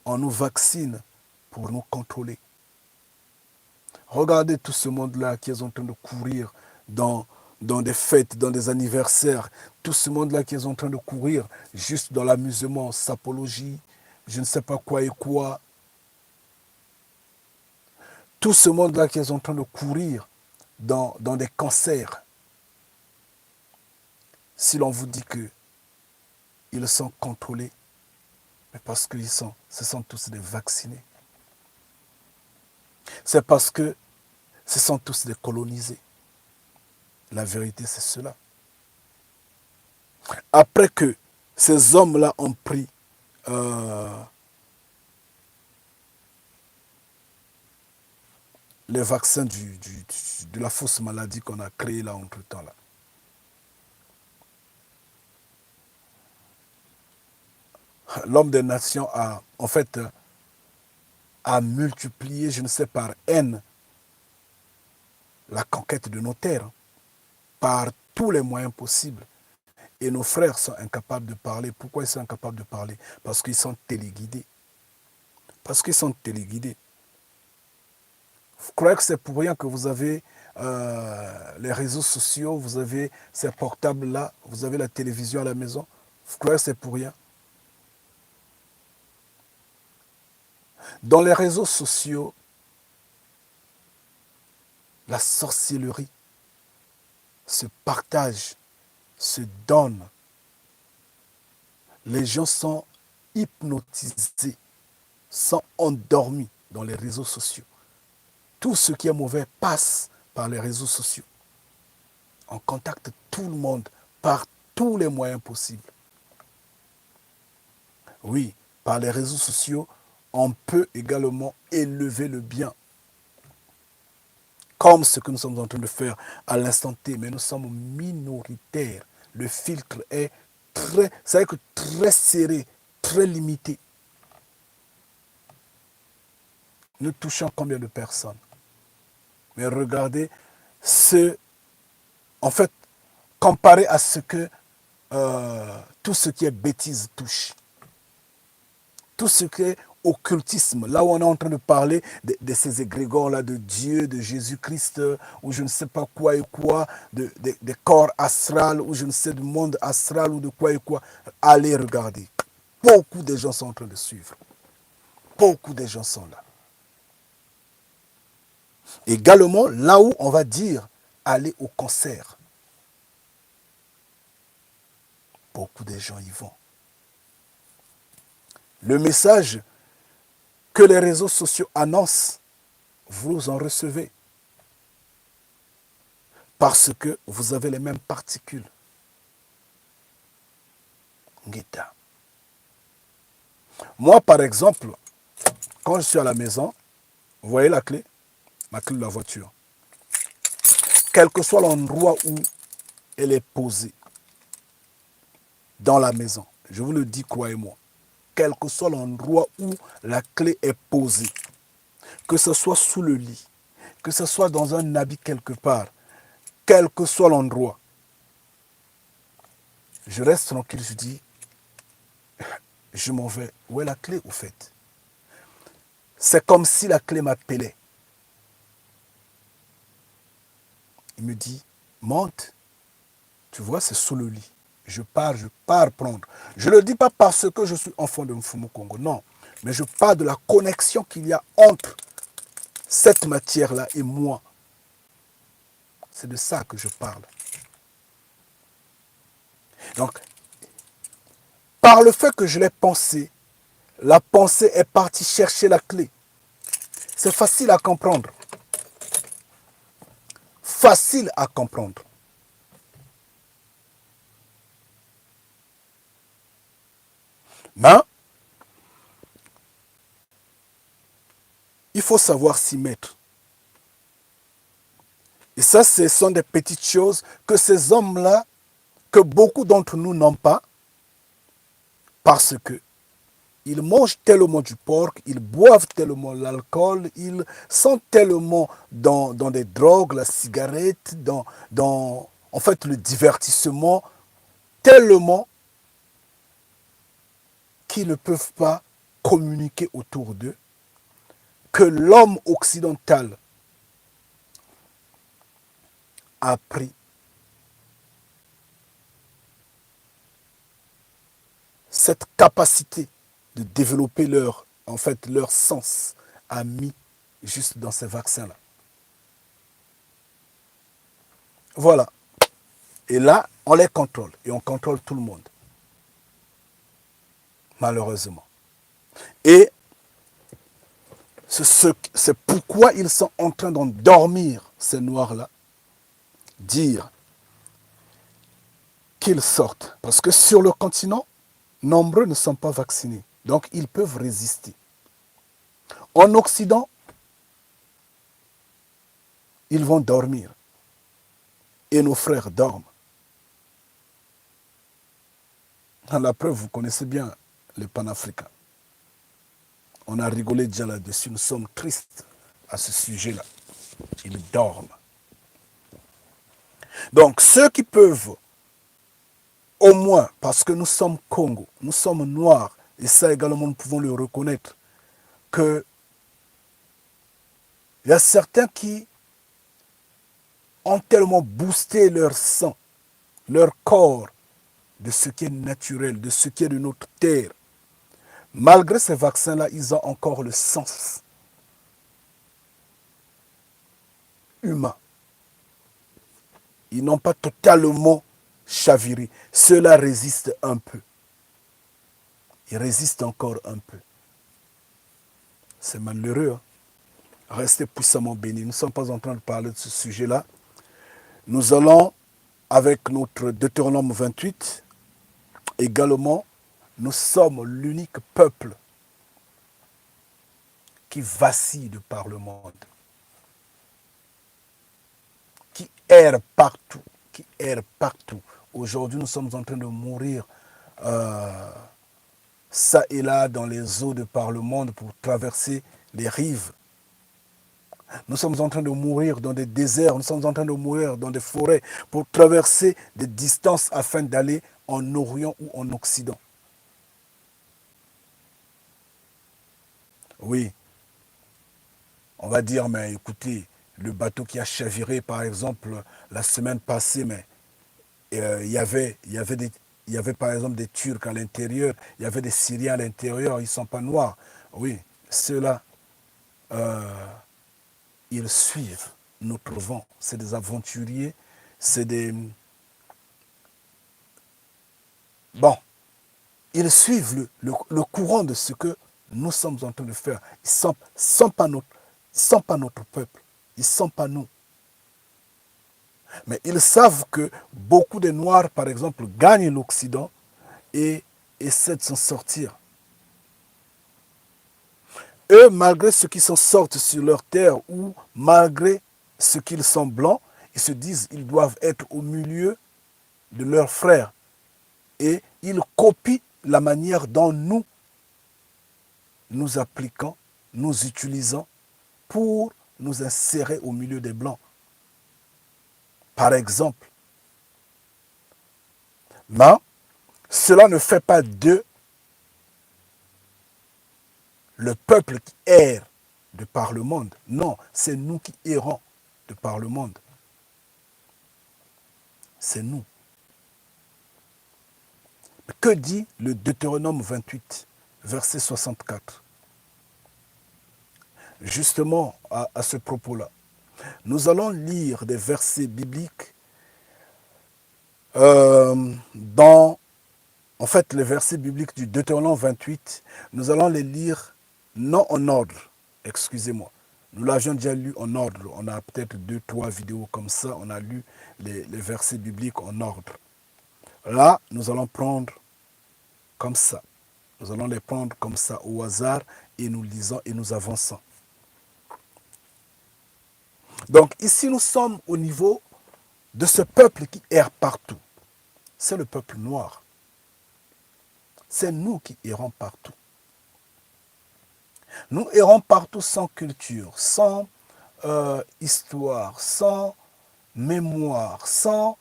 On nous vaccine pour nous contrôler. Regardez tout ce monde-là qui est en train de courir dans des fêtes, dans des anniversaires. Tout ce monde-là qui est en train de courir juste dans l'amusement, sapologie, je ne sais pas quoi et quoi. Tout ce monde-là qui est en train de courir dans des cancers. Si l'on vous dit qu'ils sont contrôlés, mais parce que ce sont tous des vaccinés. C'est parce que ce sont tous des colonisés. La vérité, c'est cela. Après que ces hommes-là ont pris les vaccins de la fausse maladie qu'on a créée là entre-temps. Là. L'homme des nations a, en fait, a multiplié, je ne sais par haine, la conquête de nos terres, par tous les moyens possibles. Et nos frères sont incapables de parler. Pourquoi ils sont incapables de parler? Parce qu'ils sont téléguidés. Parce qu'ils sont téléguidés. Vous croyez que c'est pour rien que vous avez les réseaux sociaux, vous avez ces portables-là, vous avez la télévision à la maison? Vous croyez que c'est pour rien? Dans les réseaux sociaux, la sorcellerie se partage, se donne. Les gens sont hypnotisés, sont endormis dans les réseaux sociaux. Tout ce qui est mauvais passe par les réseaux sociaux. On contacte tout le monde par tous les moyens possibles. Oui, par les réseaux sociaux, on peut également élever le bien. Comme ce que nous sommes en train de faire à l'instant T, mais nous sommes minoritaires. Le filtre est très serré, très limité. Nous touchons combien de personnes? Mais regardez, en fait, comparé à ce que tout ce qui est bêtise touche, tout ce qui est occultisme, là où on est en train de parler de ces égrégores-là de Dieu, de Jésus-Christ, ou je ne sais pas quoi et quoi, des corps astrales, ou je ne sais du monde astral, ou de quoi et quoi, allez regarder. Beaucoup de gens sont en train de suivre. Beaucoup de gens sont là. Également, là où on va dire, aller au concert. Beaucoup de gens y vont. Le message que les réseaux sociaux annoncent, vous en recevez. Parce que vous avez les mêmes particules. Ngeta. Moi, par exemple, quand je suis à la maison, vous voyez la clé de la voiture. Quel que soit l'endroit où elle est posée dans la maison, je vous le dis, croyez-moi, quel que soit l'endroit où la clé est posée, que ce soit sous le lit, que ce soit dans un habit quelque part, quel que soit l'endroit, je reste tranquille, je dis, je m'en vais. Où est la clé, au fait? C'est comme si la clé m'appelait. Il me dit, monte. Tu vois, c'est sous le lit. Je pars prendre. Je ne le dis pas parce que je suis enfant de Mfumu Congo, non. Mais je parle de la connexion qu'il y a entre cette matière-là et moi. C'est de ça que je parle. Donc, par le fait que je l'ai pensé, la pensée est partie chercher la clé. C'est facile à comprendre. Facile à comprendre. Mais il faut savoir s'y mettre. Et ça, ce sont des petites choses que ces hommes-là, que beaucoup d'entre nous n'ont pas, parce que ils mangent tellement du porc, ils boivent tellement l'alcool, ils sont tellement dans des drogues, la cigarette, dans en fait le divertissement, tellement qu'ils ne peuvent pas communiquer autour d'eux, que l'homme occidental a pris cette capacité de développer leur sens, a mis juste dans ces vaccins-là. Voilà. Et là, on les contrôle. Et on contrôle tout le monde. Malheureusement. Et c'est pourquoi ils sont en train d'endormir, ces noirs-là. Dire qu'ils sortent. Parce que sur le continent, nombreux ne sont pas vaccinés. Donc, ils peuvent résister. En Occident, ils vont dormir. Et nos frères dorment. La preuve, vous connaissez bien les panafricains. On a rigolé déjà là-dessus. Nous sommes tristes à ce sujet-là. Ils dorment. Donc, ceux qui peuvent, au moins, parce que nous sommes Congo, nous sommes noirs, et ça également nous pouvons le reconnaître, que il y a certains qui ont tellement boosté leur sang, leur corps, de ce qui est naturel, de ce qui est de notre terre. Malgré ces vaccins-là, ils ont encore le sens humain. Ils n'ont pas totalement chaviré. Ceux-là résistent un peu. Ils résistent encore un peu. C'est malheureux. Hein? Restez puissamment bénis. Nous ne sommes pas en train de parler de ce sujet-là. Nous allons, avec notre Deutéronome 28, également, nous sommes l'unique peuple qui vacille de par le monde, qui erre partout, Aujourd'hui, nous sommes en train de mourir ça et là dans les eaux de par le monde pour traverser les rives. Nous sommes en train de mourir dans des déserts, nous sommes en train de mourir dans des forêts pour traverser des distances afin d'aller en Orient ou en Occident. Oui, on va dire, mais écoutez, le bateau qui a chaviré, par exemple, la semaine passée, mais il y avait par exemple des Turcs à l'intérieur, il y avait des Syriens à l'intérieur, ils ne sont pas noirs. Oui, ceux-là, euh, ils suivent notre vent. C'est des aventuriers, c'est des... Bon, ils suivent le courant de ce que nous sommes en train de faire. Ils ne sont pas notre peuple, ils ne sont pas nous. Mais ils savent que beaucoup de Noirs, par exemple, gagnent l'Occident et essaient de s'en sortir. Eux, malgré ce qu'ils s'en sortent sur leur terre ou malgré ce qu'ils sont blancs, ils se disent qu'ils doivent être au milieu de leurs frères. Et ils copient la manière dont nous appliquons, nous utilisons pour nous insérer au milieu des blancs. Par exemple. Mais cela ne fait pas d'eux le peuple qui erre de par le monde. Non, c'est nous qui errons de par le monde. C'est nous. Que dit le Deutéronome 28, verset 64? Justement, à ce propos-là, nous allons lire des versets bibliques dans, en fait, les versets bibliques du Deutéronome 28, nous allons les lire non en ordre, excusez-moi. Nous l'avions déjà lu en ordre. On a peut-être 2, 3 vidéos comme ça. On a lu les versets bibliques en ordre. Là, nous allons prendre comme ça. Nous allons les prendre comme ça au hasard et nous lisons et nous avançons. Donc ici, nous sommes au niveau de ce peuple qui erre partout. C'est le peuple noir. C'est nous qui errons partout. Nous errons partout sans culture, sans histoire, sans mémoire, sans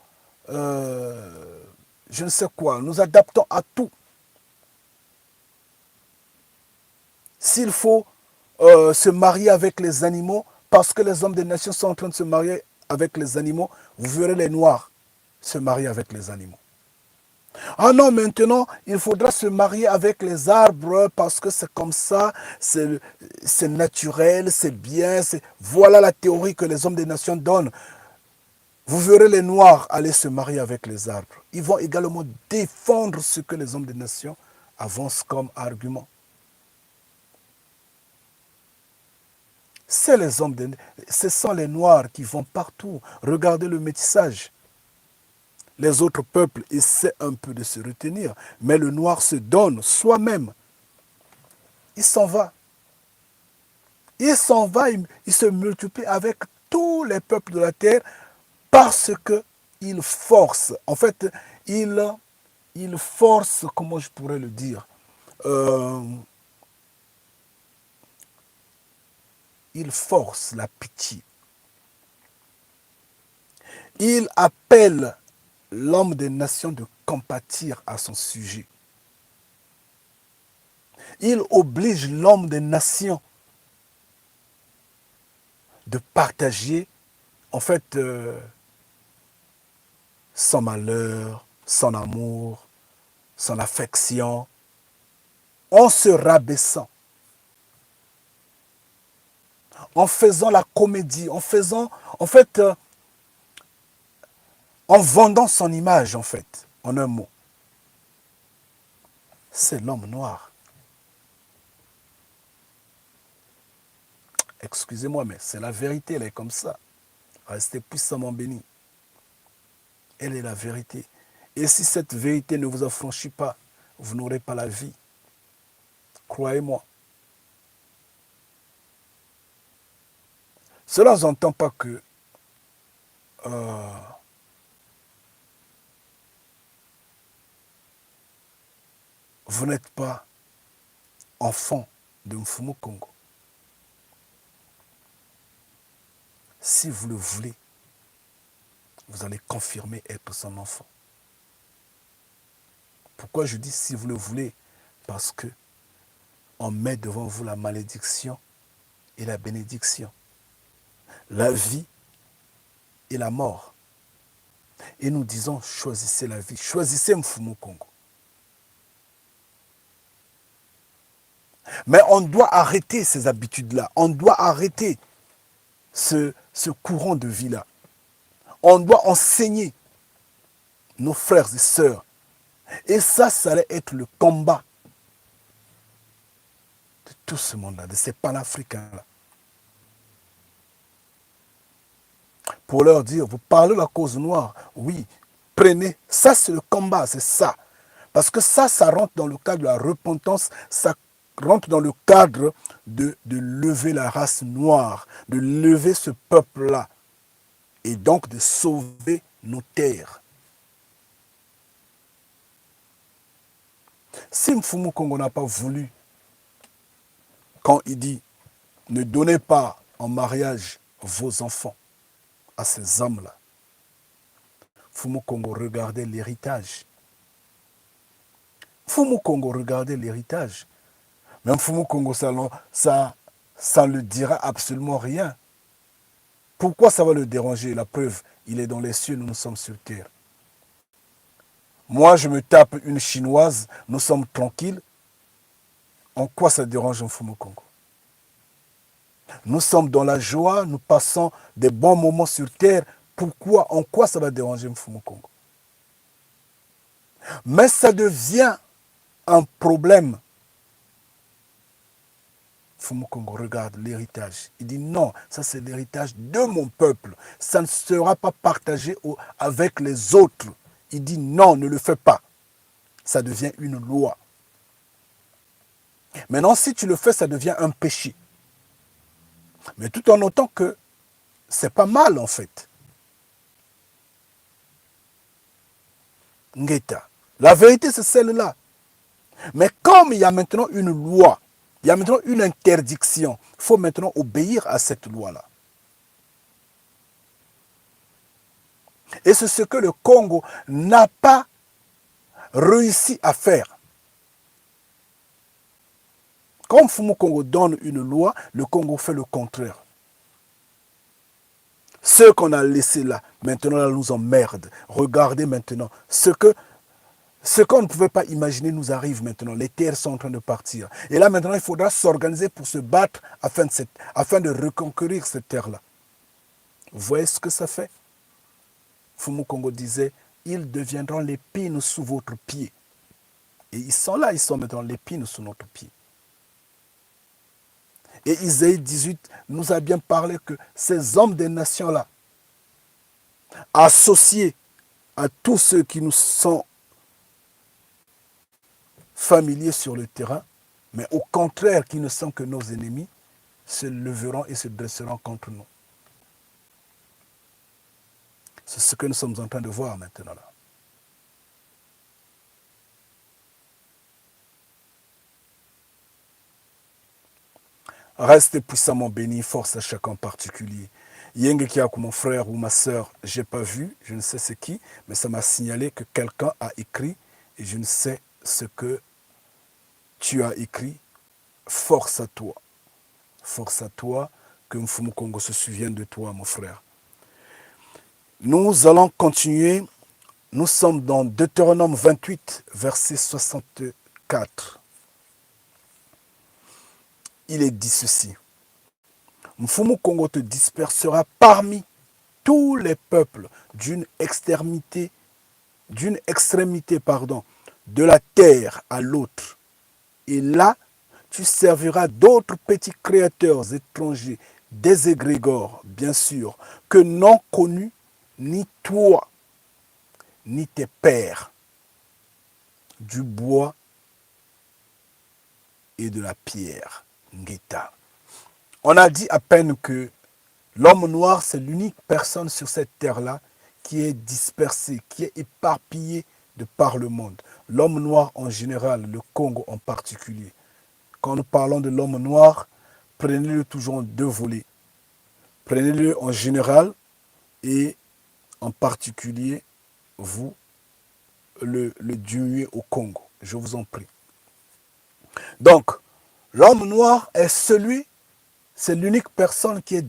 je ne sais quoi. Nous adaptons à tout. S'il faut se marier avec les animaux, parce que les hommes des nations sont en train de se marier avec les animaux, vous verrez les noirs se marier avec les animaux. Ah non, maintenant, il faudra se marier avec les arbres parce que c'est comme ça, c'est naturel, c'est bien. Voilà la théorie que les hommes des nations donnent. Vous verrez les noirs aller se marier avec les arbres. Ils vont également défendre ce que les hommes des nations avancent comme argument. Ce sont les noirs qui vont partout. Regardez le métissage. Les autres peuples essaient un peu de se retenir, mais le noir se donne soi-même. Il s'en va. Il s'en va, il se multiplie avec tous les peuples de la terre parce qu'il force. En fait, il force, comment je pourrais le dire, il force la pitié. Il appelle l'homme des nations de compatir à son sujet. Il oblige l'homme des nations de partager, en fait, son malheur, son amour, son affection, en se rabaissant, en faisant la comédie, en faisant, en fait, en vendant son image, en fait, en un mot. C'est l'homme noir. Excusez-moi, mais c'est la vérité, elle est comme ça. Restez puissamment bénis. Elle est la vérité. Et si cette vérité ne vous affranchit pas, vous n'aurez pas la vie. Croyez-moi. Cela n'entend pas que vous n'êtes pas enfant de Mfumu Kongo. Si vous le voulez, vous allez confirmer être son enfant. Pourquoi je dis si vous le voulez? Parce que on met devant vous la malédiction et la bénédiction, la vie et la mort. Et nous disons, choisissez la vie, choisissez Mfumu Kongo. Mais on doit arrêter ces habitudes-là, on doit arrêter ce courant de vie-là. On doit enseigner nos frères et sœurs. Et ça allait être le combat de tout ce monde-là, de ces panafricains-là. Pour leur dire, vous parlez de la cause noire, oui, prenez, ça c'est le combat, c'est ça. Parce que ça rentre dans le cadre de la repentance, ça rentre dans le cadre de lever la race noire, de lever ce peuple-là, et donc de sauver nos terres. Si Mfumu Kongo n'a pas voulu, quand il dit, ne donnez pas en mariage vos enfants à ces hommes-là, Mfumu Kongo regardait l'héritage. Mfumu Kongo regardait l'héritage. Mais Mfumu Kongo, ça ne le dira absolument rien. Pourquoi ça va le déranger? La preuve, il est dans les cieux, nous sommes sur terre. Moi, je me tape une chinoise, nous sommes tranquilles. En quoi ça dérange Mfumu Kongo? Nous sommes dans la joie, nous passons des bons moments sur terre. Pourquoi? En quoi ça va déranger Mfumu Kongo? Mais ça devient un problème. Mfumu Kongo regarde l'héritage. Il dit non, ça c'est l'héritage de mon peuple. Ça ne sera pas partagé avec les autres. Il dit non, ne le fais pas. Ça devient une loi. Maintenant, si tu le fais, ça devient un péché. Mais tout en notant que c'est pas mal en fait. Ngeta. La vérité, c'est celle-là. Mais comme il y a maintenant une loi, il y a maintenant une interdiction, il faut maintenant obéir à cette loi-là. Et c'est ce que le Congo n'a pas réussi à faire. Comme Mfumu Kongo donne une loi, le Congo fait le contraire. Ce qu'on a laissé là, maintenant, là, nous emmerde. Regardez maintenant. Ce qu'on ne pouvait pas imaginer nous arrive maintenant. Les terres sont en train de partir. Et là, maintenant, il faudra s'organiser pour se battre afin de reconquérir cette terre-là. Vous voyez ce que ça fait? Mfumu Kongo disait, ils deviendront l'épine sous votre pied. Et ils sont là, ils sont maintenant l'épine sous notre pied. Et Isaïe 18 nous a bien parlé que ces hommes des nations-là, associés à tous ceux qui nous sont familiers sur le terrain, mais au contraire qui ne sont que nos ennemis, se leveront et se dresseront contre nous. C'est ce que nous sommes en train de voir maintenant là. Reste puissamment béni, force à chacun en particulier. Yenge Kiakou, mon frère ou ma soeur, je n'ai pas vu, je ne sais c'est qui, mais ça m'a signalé que quelqu'un a écrit et je ne sais ce que tu as écrit. Force à toi. Force à toi, que Mfumu Kongo se souvienne de toi, mon frère. Nous allons continuer. Nous sommes dans Deutéronome 28, verset 64. Il est dit ceci. Mfumu Kongo te dispersera parmi tous les peuples d'une extrémité de la terre à l'autre. Et là, tu serviras d'autres petits créateurs étrangers, des égrégores, bien sûr, que n'ont connu ni toi, ni tes pères, du bois et de la pierre. Ngeta. On a dit à peine que l'homme noir, c'est l'unique personne sur cette terre-là qui est dispersée, qui est éparpillée de par le monde. L'homme noir en général, le Congo en particulier. Quand nous parlons de l'homme noir, prenez-le toujours en deux volets. Prenez-le en général et en particulier, vous, le diminuez au Congo. Je vous en prie. Donc, l'homme noir est c'est l'unique personne qui est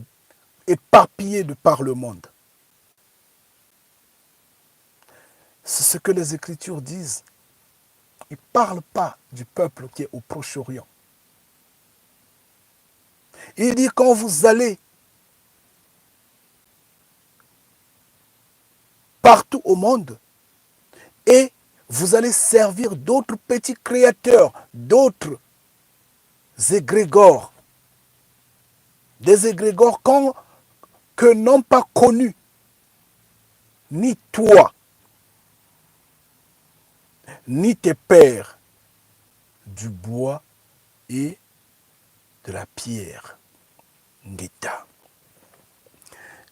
éparpillée de par le monde. C'est ce que les Écritures disent. Ils ne parlent pas du peuple qui est au Proche-Orient. Il dit quand vous allez partout au monde et vous allez servir d'autres petits créateurs, d'autres égrégores, des égrégores que n'ont pas connu ni toi, ni tes pères, du bois et de la pierre. Ngeta.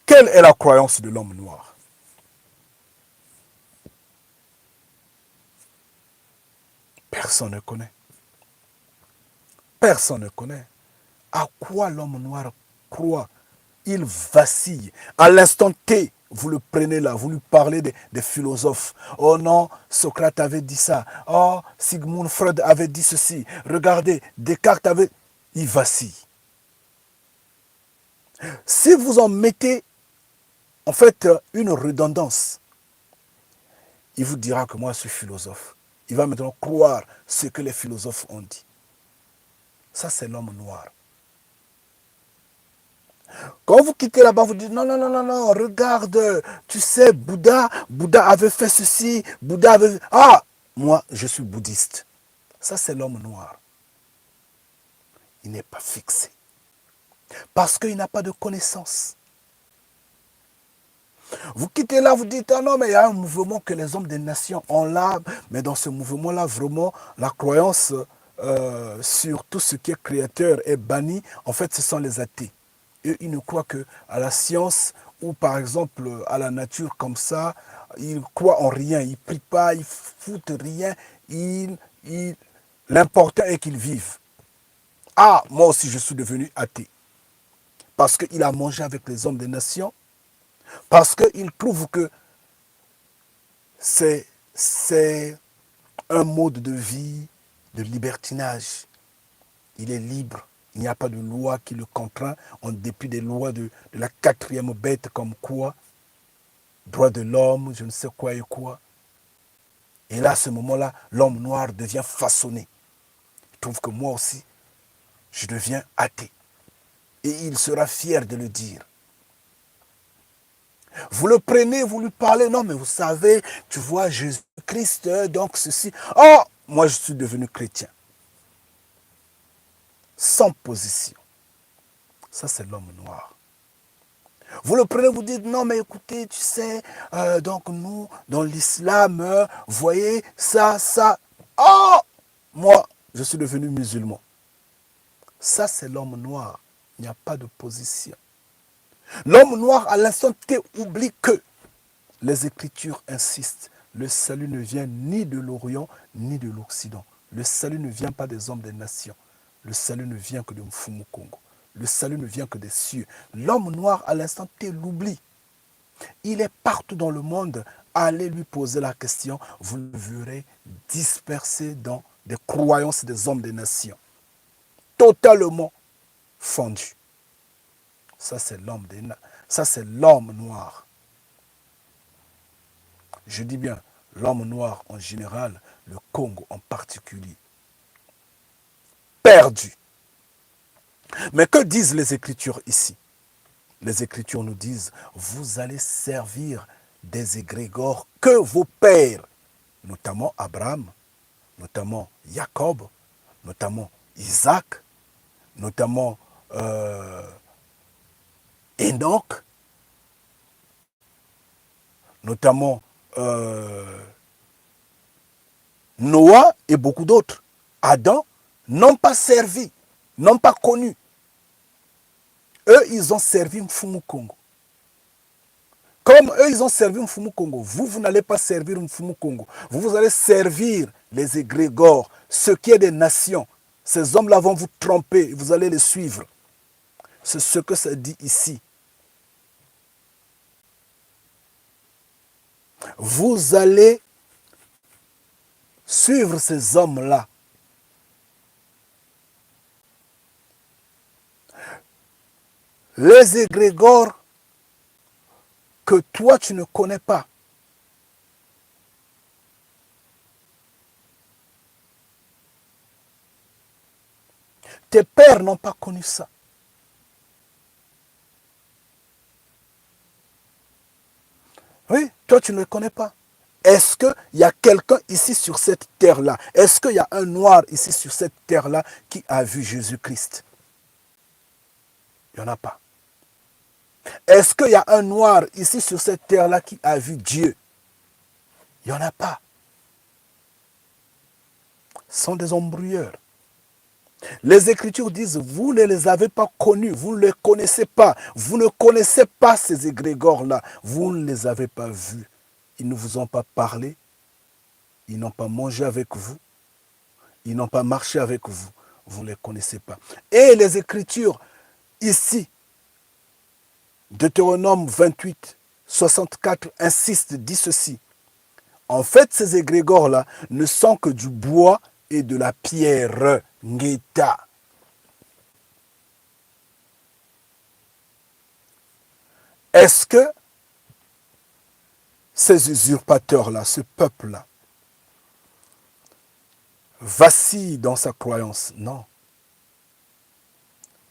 Quelle est la croyance de l'homme noir? Personne ne connaît. Personne ne connaît. À quoi l'homme noir croit? Il vacille. À l'instant T, vous le prenez là, vous lui parlez des philosophes. Oh non, Socrate avait dit ça. Oh, Sigmund Freud avait dit ceci. Regardez, Descartes avait... Il vacille. Si vous en mettez, en fait, une redondance, il vous dira que moi, je suis philosophe. Il va maintenant croire ce que les philosophes ont dit. Ça, c'est l'homme noir. Quand vous quittez là-bas, vous dites non, non, non, non, non, regarde, tu sais, Bouddha avait fait ceci, Bouddha avait... Ah, moi, je suis bouddhiste. Ça, c'est l'homme noir. Il n'est pas fixé. Parce qu'il n'a pas de connaissance. Vous quittez là, vous dites, ah non, mais il y a un mouvement que les hommes des nations ont là, mais dans ce mouvement-là, vraiment, la croyance sur tout ce qui est créateur est bannie. En fait, ce sont les athées. Eux, ils ne croient qu'à la science ou par exemple à la nature comme ça. Ils croient en rien, ils ne prient pas, ils ne foutent rien. L'important est qu'ils vivent. Ah, moi aussi je suis devenu athée. Parce qu'il a mangé avec les hommes des nations. Parce qu'il trouve que c'est un mode de vie, de libertinage. Il est libre. Il n'y a pas de loi qui le contraint, en dépit des lois de la quatrième bête, comme quoi, droit de l'homme, je ne sais quoi et quoi. Et là, à ce moment-là, l'homme noir devient façonné. Il trouve que moi aussi, je deviens athée. Et il sera fier de le dire. Vous le prenez, vous lui parlez, non mais vous savez, tu vois, Jésus-Christ, donc ceci. Oh, moi je suis devenu chrétien. Sans position. Ça, c'est l'homme noir. Vous le prenez, vous dites, non, mais écoutez, tu sais, donc nous, dans l'islam, vous voyez, ça. Oh, moi, je suis devenu musulman. Ça, c'est l'homme noir. Il n'y a pas de position. L'homme noir, à l'instant T, oublie que les Écritures insistent. Le salut ne vient ni de l'Orient, ni de l'Occident. Le salut ne vient pas des hommes des nations. Le salut ne vient que de Mfumu Congo. Le salut ne vient que des cieux. L'homme noir, à l'instant T, l'oublie. Il est partout dans le monde. Allez lui poser la question. Vous le verrez dispersé dans des croyances des hommes des nations. Totalement fendu. Ça, c'est l'homme noir. Je dis bien l'homme noir en général, le Congo en particulier. Perdu. Mais que disent les Écritures ici? Les Écritures nous disent, vous allez servir des égrégores que vos pères, notamment Abraham, notamment Jacob, notamment Isaac, notamment Enoch, notamment Noah et beaucoup d'autres, Adam, n'ont pas servi, n'ont pas connu. Eux, ils ont servi Mfumu Congo. Comme eux, ils ont servi Mfumu Congo, vous n'allez pas servir Mfumu Congo. Vous allez servir les égrégores, ce qui est des nations. Ces hommes-là vont vous tromper, vous allez les suivre. C'est ce que ça dit ici. Vous allez suivre ces hommes-là. Les égrégores que toi tu ne connais pas. Tes pères n'ont pas connu ça. Oui, toi tu ne le connais pas. Est-ce qu'il y a quelqu'un ici sur cette terre-là? Est-ce qu'il y a un noir ici sur cette terre-là qui a vu Jésus-Christ? Il n'y en a pas. Est-ce qu'il y a un noir ici sur cette terre-là qui a vu Dieu? Il n'y en a pas. Ce sont des embrouilleurs. Les Écritures disent, vous ne les avez pas connus, vous ne les connaissez pas, vous ne connaissez pas ces égrégores-là, vous ne les avez pas vus. Ils ne vous ont pas parlé, ils n'ont pas mangé avec vous, ils n'ont pas marché avec vous, vous ne les connaissez pas. Et les Écritures, ici, Deutéronome 28, 64, insiste, dit ceci. En fait, ces égrégores-là ne sont que du bois et de la pierre, ngeta. Est-ce que ces usurpateurs-là, ce peuple-là, vacillent dans sa croyance? Non.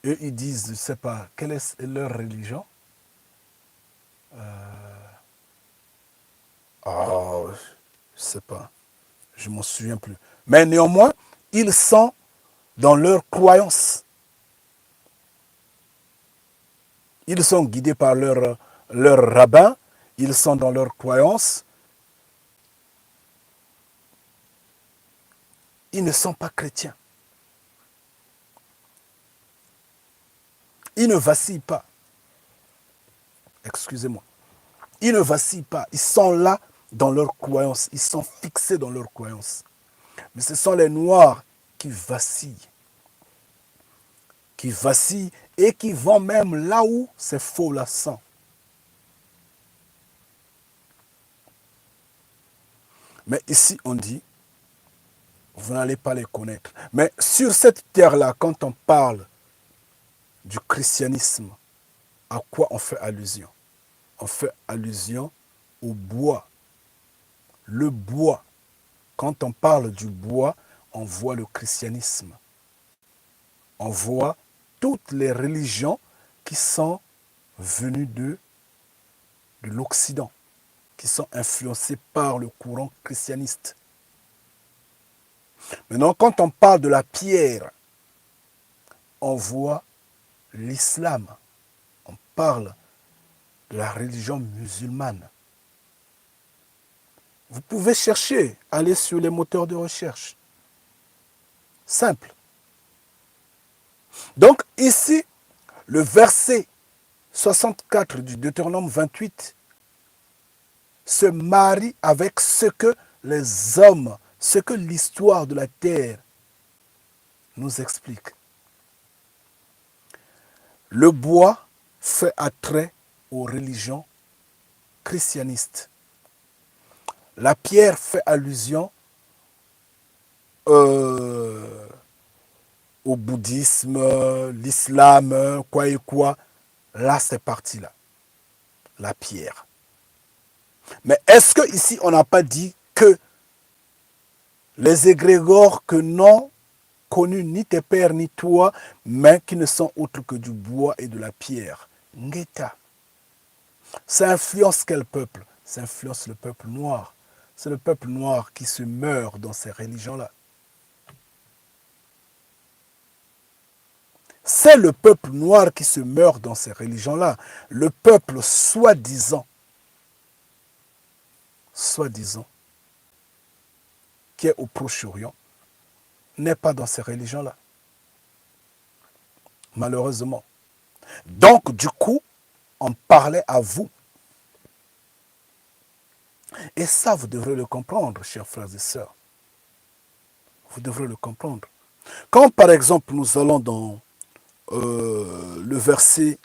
Eux, ils disent, je ne sais pas, quelle est leur religion? Oh, je ne sais pas. Je ne m'en souviens plus. Mais néanmoins, ils sont dans leur croyance. Ils sont guidés par leur rabbin. Ils sont dans leur croyance. Ils ne sont pas chrétiens. Ils ne vacillent pas. Excusez-moi. Ils ne vacillent pas. Ils sont là dans leur croyance. Ils sont fixés dans leur croyance. Mais ce sont les noirs qui vacillent. Qui vacillent et qui vont même là où ces faux-là sont. Mais ici, on dit, vous n'allez pas les connaître. Mais sur cette terre-là, quand on parle du christianisme, à quoi on fait allusion? On fait allusion au bois. Le bois. Quand on parle du bois, on voit le christianisme. On voit toutes les religions qui sont venues de l'Occident, qui sont influencées par le courant christianiste. Maintenant, quand on parle de la pierre, on voit l'islam. On parle de la religion musulmane. Vous pouvez chercher, aller sur les moteurs de recherche. Simple. Donc ici, le verset 64 du Deutéronome 28 se marie avec ce que les hommes, ce que l'histoire de la terre nous explique. Le bois fait attrait aux religions christianistes. La pierre fait allusion au bouddhisme, l'islam, quoi et quoi. Là, c'est parti là. La pierre. Mais est-ce que ici on n'a pas dit que les égrégores que n'ont connu ni tes pères ni toi, mais qui ne sont autres que du bois et de la pierre? Ngeta. Ça influence quel peuple? Ça influence le peuple noir. C'est le peuple noir qui se meurt dans ces religions-là. C'est le peuple noir qui se meurt dans ces religions-là. Le peuple soi-disant, qui est au Proche-Orient, n'est pas dans ces religions-là. Malheureusement. Donc, du coup, on parlait à vous. Et ça, vous devrez le comprendre, chers frères et sœurs. Vous devrez le comprendre. Quand, par exemple, nous allons dans le verset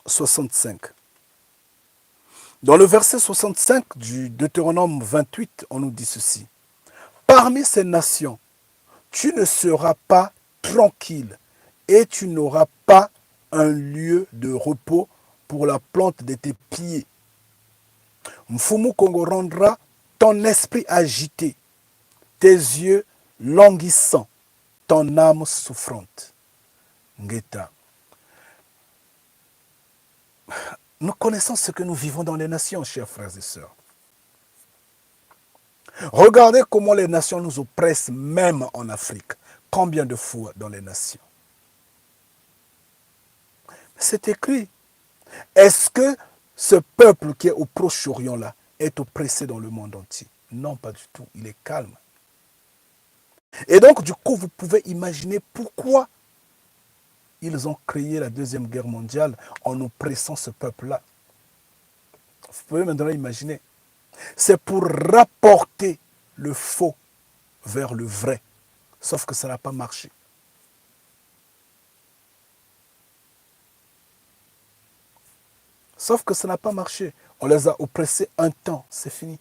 65. Dans le verset 65 du Deutéronome 28, on nous dit ceci. Parmi ces nations, tu ne seras pas tranquille et tu n'auras pas un lieu de repos pour la plante de tes pieds. Mfumu Kongo rendra ton esprit agité, tes yeux languissants, ton âme souffrante. Ngeta. Nous connaissons ce que nous vivons dans les nations, chers frères et sœurs. Regardez comment les nations nous oppressent, même en Afrique. Combien de fois dans les nations? C'est écrit. Est-ce que ce peuple qui est au Proche-Orient là est oppressé dans le monde entier? Non, pas du tout. Il est calme. Et donc, du coup, vous pouvez imaginer pourquoi ils ont créé la Deuxième Guerre mondiale en oppressant ce peuple-là. Vous pouvez maintenant imaginer. C'est pour rapporter le faux vers le vrai. Sauf que ça n'a pas marché. Sauf que ça n'a pas marché. On les a oppressés un temps, c'est fini.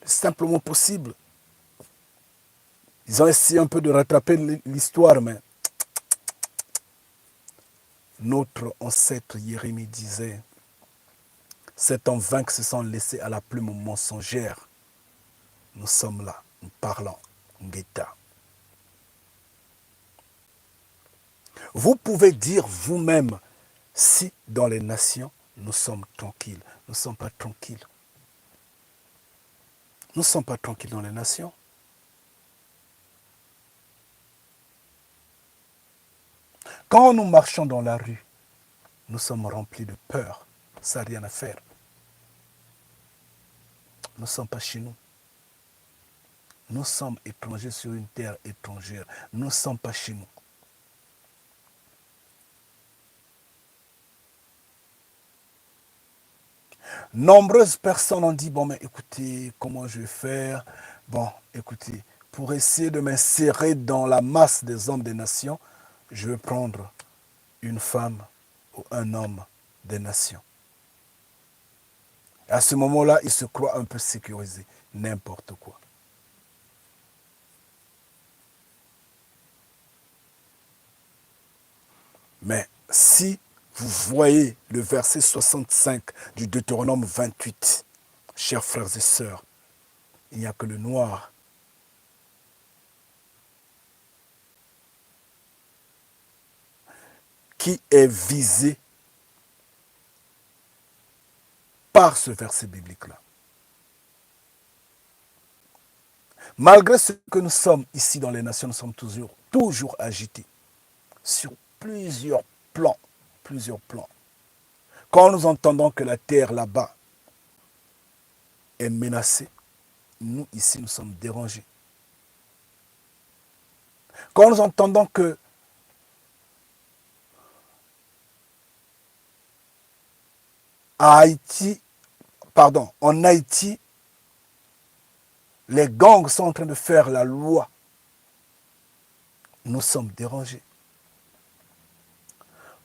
C'est simplement possible. Ils ont essayé un peu de rattraper l'histoire, mais notre ancêtre Jérémie disait, c'est en vain que se sont laissés à la plume mensongère. Nous sommes là, nous parlons, Ngeta. Vous pouvez dire vous-même si dans les nations, nous sommes tranquilles. Nous ne sommes pas tranquilles. Nous ne sommes pas tranquilles dans les nations. Quand nous marchons dans la rue, nous sommes remplis de peur. Ça n'a rien à faire. Nous ne sommes pas chez nous. Nous sommes étrangers sur une terre étrangère. Nous ne sommes pas chez nous. Nombreuses personnes ont dit, bon, mais écoutez, comment je vais faire? Bon, écoutez, pour essayer de m'insérer dans la masse des hommes des nations, je vais prendre une femme ou un homme des nations. Et à ce moment-là, ils se croient un peu sécurisés. N'importe quoi. Mais si vous voyez le verset 65 du Deutéronome 28, chers frères et sœurs, il n'y a que le noir qui est visé par ce verset biblique-là. Malgré ce que nous sommes ici dans les nations, nous sommes toujours agités sur plusieurs plans, plusieurs plans. Quand nous entendons que la terre là-bas est menacée, nous ici nous sommes dérangés. Quand nous entendons que en Haïti, les gangs sont en train de faire la loi, nous sommes dérangés.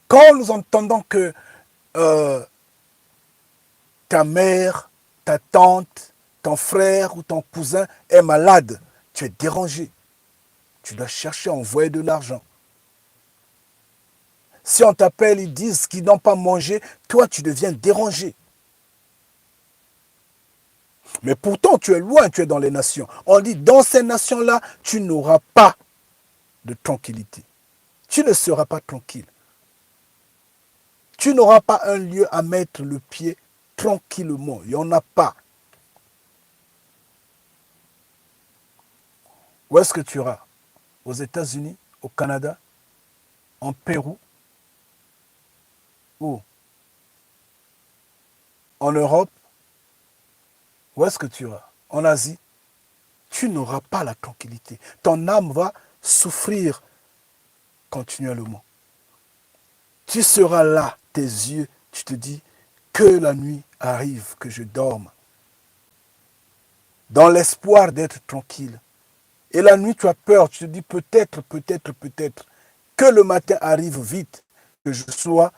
Quand nous entendons que ta mère, ta tante, ton frère ou ton cousin est malade, tu es dérangé. Tu dois chercher à envoyer de l'argent. Si on t'appelle, ils disent qu'ils n'ont pas mangé, toi tu deviens dérangé. Mais pourtant, tu es loin, tu es dans les nations. On dit, dans ces nations-là, tu n'auras pas de tranquillité. Tu ne seras pas tranquille. Tu n'auras pas un lieu à mettre le pied tranquillement. Il n'y en a pas. Où est-ce que tu iras? Aux États-Unis, au Canada, en Pérou, ou en Europe? Où est-ce que tu iras? En Asie? Tu n'auras pas la tranquillité. Ton âme va souffrir continuellement. Tu seras là, tes yeux, tu te dis, que la nuit arrive, que je dorme, dans l'espoir d'être tranquille. Et la nuit, tu as peur, tu te dis peut-être, peut-être, peut-être, que le matin arrive vite, que je sois,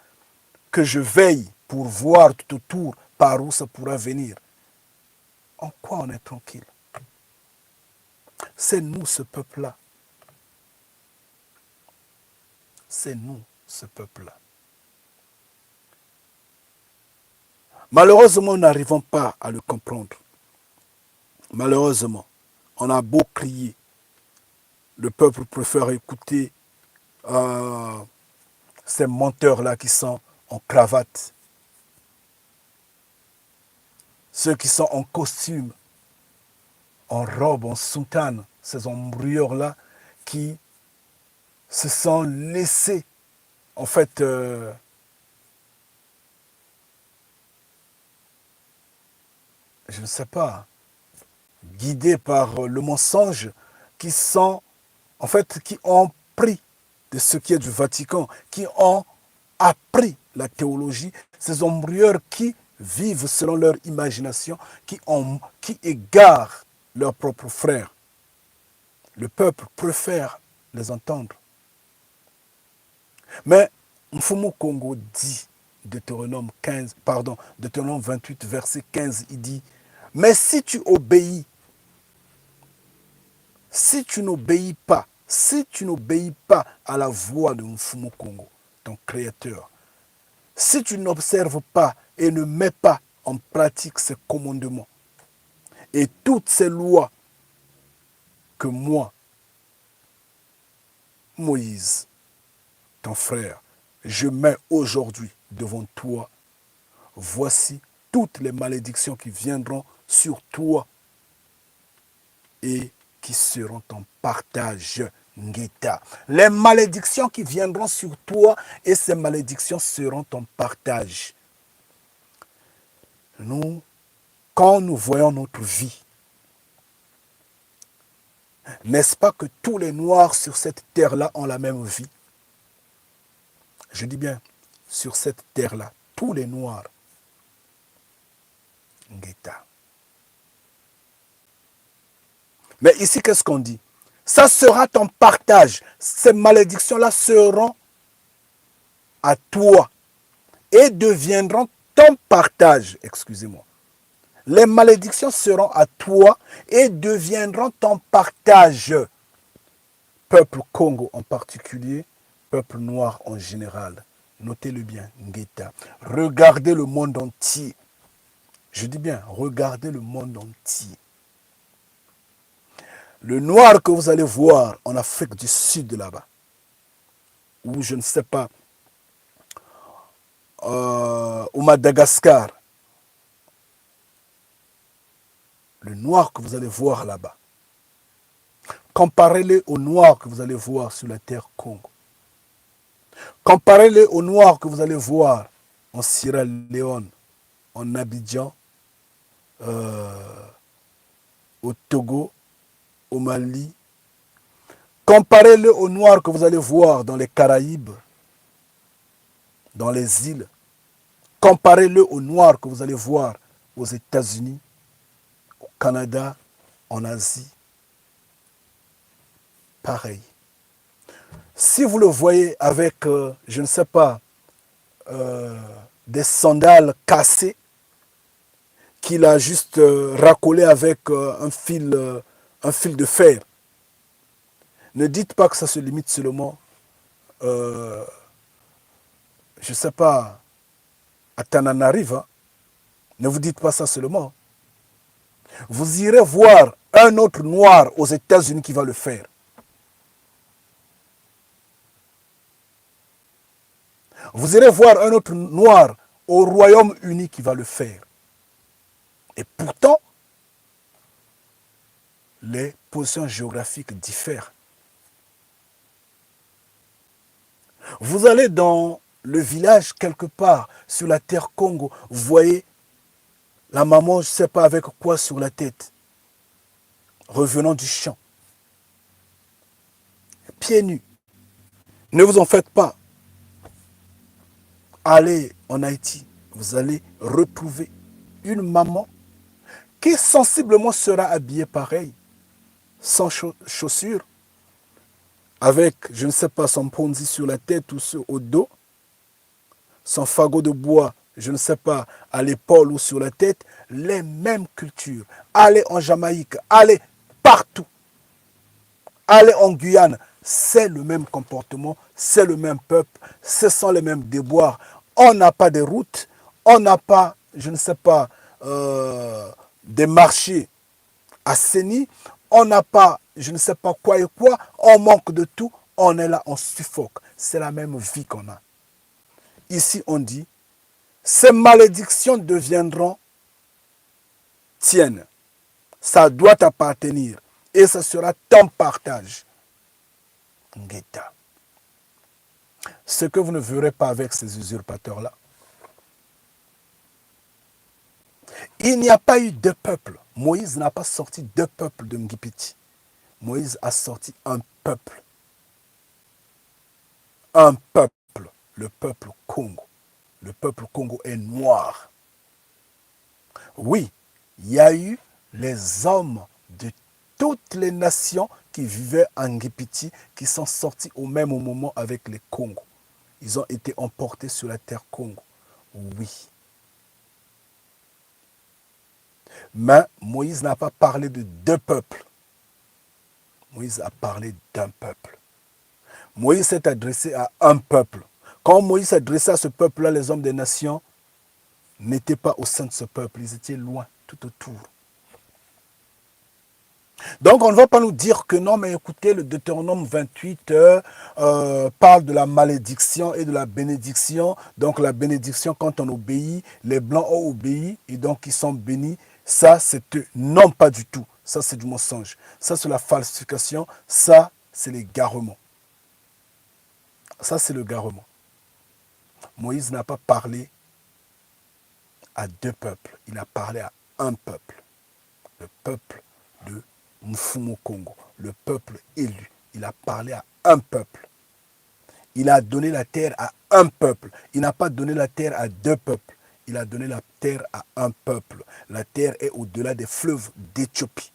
que je veille pour voir tout autour par où ça pourra venir. En quoi on est tranquille? C'est nous, ce peuple-là. C'est nous, ce peuple-là. Malheureusement, nous n'arrivons pas à le comprendre. Malheureusement, on a beau crier, le peuple préfère écouter ces menteurs-là qui sont en cravate, ceux qui sont en costume, en robe, en soutane, ces embrouilleurs-là qui se sont laissés, en fait, je ne sais pas, guidés par le mensonge, qui sont, en fait, qui ont pris de ce qui est du Vatican, qui ont appris la théologie, ces embrouilleurs qui vivent selon leur imagination, qui égarent leurs propres frères. Le peuple préfère les entendre. Mais Mfumu Kongo dit, Deutéronome 15, pardon, Deutéronome 28, verset 15, il dit, mais si tu obéis, si tu n'obéis pas à la voix de Mfumu Kongo, ton créateur, si tu n'observes pas et ne mets pas en pratique ces commandements et toutes ces lois que moi, Moïse, ton frère, je mets aujourd'hui devant toi, voici toutes les malédictions qui viendront sur toi et qui seront en partage. Ngeta. Les malédictions qui viendront sur toi et ces malédictions seront en partage. Nous, quand nous voyons notre vie, n'est-ce pas que tous les Noirs sur cette terre-là ont la même vie? Je dis bien, sur cette terre-là, tous les Noirs. Ngeta. Mais ici, qu'est-ce qu'on dit? Ça sera ton partage. Ces malédictions-là seront à toi et deviendront ton partage. Excusez-moi. Les malédictions seront à toi et deviendront ton partage. Peuple Congo en particulier, peuple noir en général. Notez-le bien, Ngeta. Regardez le monde entier. Je dis bien, regardez le monde entier. Le noir que vous allez voir en Afrique du Sud là-bas, ou je ne sais pas, au Madagascar, le noir que vous allez voir là-bas, comparez-le au noir que vous allez voir sur la terre Congo. Comparez-le au noir que vous allez voir en Sierra Leone, en Abidjan, au Togo, au Mali. Comparez-le au noir que vous allez voir dans les Caraïbes, dans les îles. Comparez-le au noir que vous allez voir aux États-Unis, au Canada, en Asie. Pareil. Si vous le voyez avec, je ne sais pas, des sandales cassées, qu'il a juste racolé avec un fil de fer, ne dites pas que ça se limite seulement, je ne sais pas, à Tananarive. Ne vous dites pas ça seulement. Vous irez voir un autre noir aux États-Unis qui va le faire. Vous irez voir un autre noir au Royaume-Uni qui va le faire. Et pourtant, les positions géographiques diffèrent. Vous allez dans le village quelque part sur la terre Congo, vous voyez la maman, je ne sais pas avec quoi sur la tête, revenant du champ, pieds nus. Ne vous en faites pas. Allez en Haïti, vous allez retrouver une maman qui sensiblement sera habillée pareil, sans chaussures, avec, je ne sais pas, son ponzi sur la tête ou au dos, son fagot de bois, je ne sais pas, à l'épaule ou sur la tête, les mêmes cultures. Allez en Jamaïque, allez partout, allez en Guyane, c'est le même comportement, c'est le même peuple, ce sont les mêmes déboires. On n'a pas de routes, on n'a pas, je ne sais pas, des marchés assainis, on n'a pas, je ne sais pas quoi et quoi, on manque de tout, on est là, on suffoque. C'est la même vie qu'on a. Ici, on dit, ces malédictions deviendront tiennes. Ça doit t'appartenir et ça sera ton partage. Ngeta. Ce que vous ne verrez pas avec ces usurpateurs-là. Il n'y a pas eu deux peuples. Moïse n'a pas sorti deux peuples de Ngipiti. Moïse a sorti un peuple. Un peuple. Le peuple Congo. Le peuple Congo est noir. Oui, il y a eu les hommes de toutes les nations qui vivaient en Ngipiti, qui sont sortis au même moment avec les Congos. Ils ont été emportés sur la terre Congo. Oui. Mais Moïse n'a pas parlé de deux peuples. Moïse a parlé d'un peuple. Moïse s'est adressé à un peuple. Quand Moïse s'adressait à ce peuple-là, les hommes des nations n'étaient pas au sein de ce peuple. Ils étaient loin, tout autour. Donc on ne va pas nous dire que non, mais écoutez, le Deutéronome 28 parle de la malédiction et de la bénédiction. Donc la bénédiction, quand on obéit, les Blancs ont obéi et donc ils sont bénis. Ça, c'est eux. Non, pas du tout. Ça, c'est du mensonge. Ça, c'est la falsification. Ça, c'est l'égarement. Ça, c'est le garement. Moïse n'a pas parlé à deux peuples. Il a parlé à un peuple. Le peuple de Mfumu Congo. Le peuple élu. Il a parlé à un peuple. Il a donné la terre à un peuple. Il n'a pas donné la terre à deux peuples. Il a donné la terre à un peuple. La terre est au-delà des fleuves d'Éthiopie.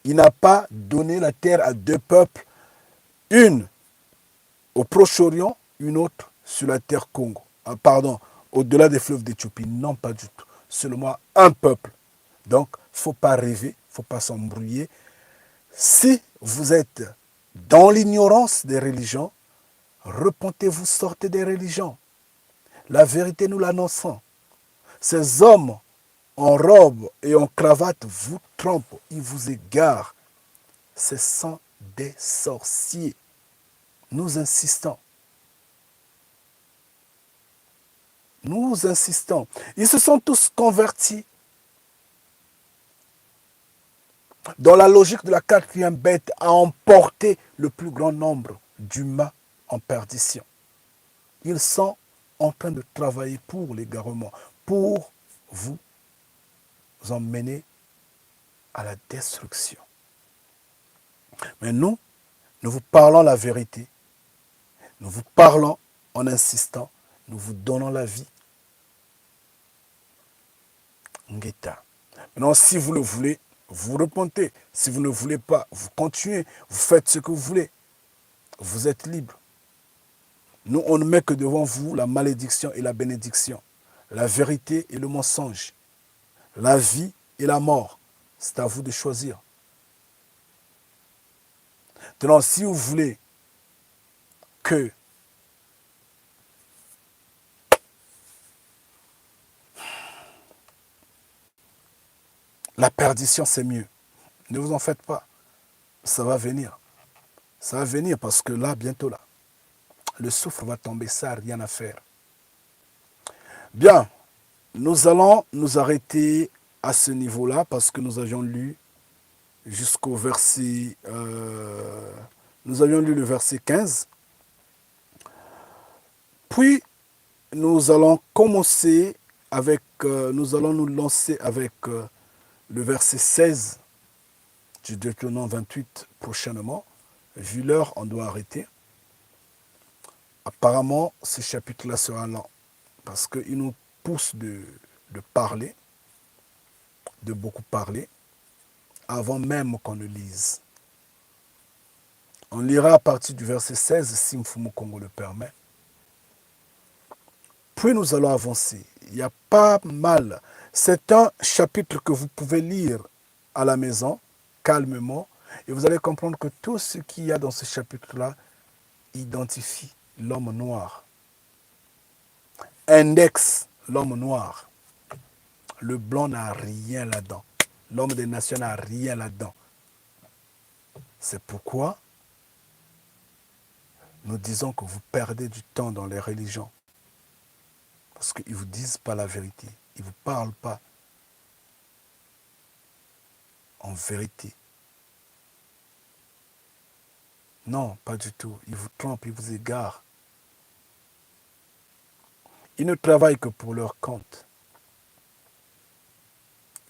Il n'a pas donné la terre à deux peuples. Une au Proche-Orient, une autre sur la terre Congo. Pardon, au-delà des fleuves d'Éthiopie. Non, pas du tout. Seulement un peuple. Donc, il ne faut pas rêver, il ne faut pas s'embrouiller. Si vous êtes dans l'ignorance des religions, repentez-vous, sortez des religions. La vérité, nous l'annonçons. Ces hommes en robe et en cravate vous trompent, ils vous égarent. Ce sont des sorciers. Nous insistons. Nous insistons. Ils se sont tous convertis dans la logique de la quatrième bête à emporter le plus grand nombre d'humains en perdition. Ils sont en train de travailler pour l'égarement, pour vous emmener à la destruction. Mais nous vous parlons la vérité. Nous vous parlons en insistant. Nous vous donnons la vie. Ngeta. Maintenant, si vous le voulez, vous repentez. Si vous ne voulez pas, vous continuez. Vous faites ce que vous voulez. Vous êtes libre. Nous, on ne met que devant vous la malédiction et la bénédiction. La vérité et le mensonge. La vie et la mort. C'est à vous de choisir. Maintenant, si vous voulez que la perdition, c'est mieux, ne vous en faites pas. Ça va venir. Ça va venir parce que là, bientôt là, le souffle va tomber, ça n'a rien à faire. Bien, nous allons nous arrêter à ce niveau-là parce que nous avions lu jusqu'au verset... nous avions lu le verset 15. Puis, nous allons commencer avec... nous allons nous lancer avec le verset 16 du Deutéronome 28 prochainement. Vu l'heure, on doit arrêter. Apparemment, ce chapitre-là sera lent. parce qu'il nous pousse de parler, de beaucoup parler, avant même qu'on ne lise. On lira à partir du verset 16, si Mfumu Kongo le permet. Puis nous allons avancer. Il y a pas mal. C'est un chapitre que vous pouvez lire à la maison, calmement, et vous allez comprendre que tout ce qu'il y a dans ce chapitre-là identifie l'homme noir, indexe l'homme noir. Le blanc n'a rien là-dedans. L'homme des nations n'a rien là-dedans. C'est pourquoi nous disons que vous perdez du temps dans les religions. Parce qu'ils ne vous disent pas la vérité. Ils ne vous parlent pas en vérité. Non, pas du tout. Ils vous trompent, ils vous égarent. Ils ne travaillent que pour leur compte.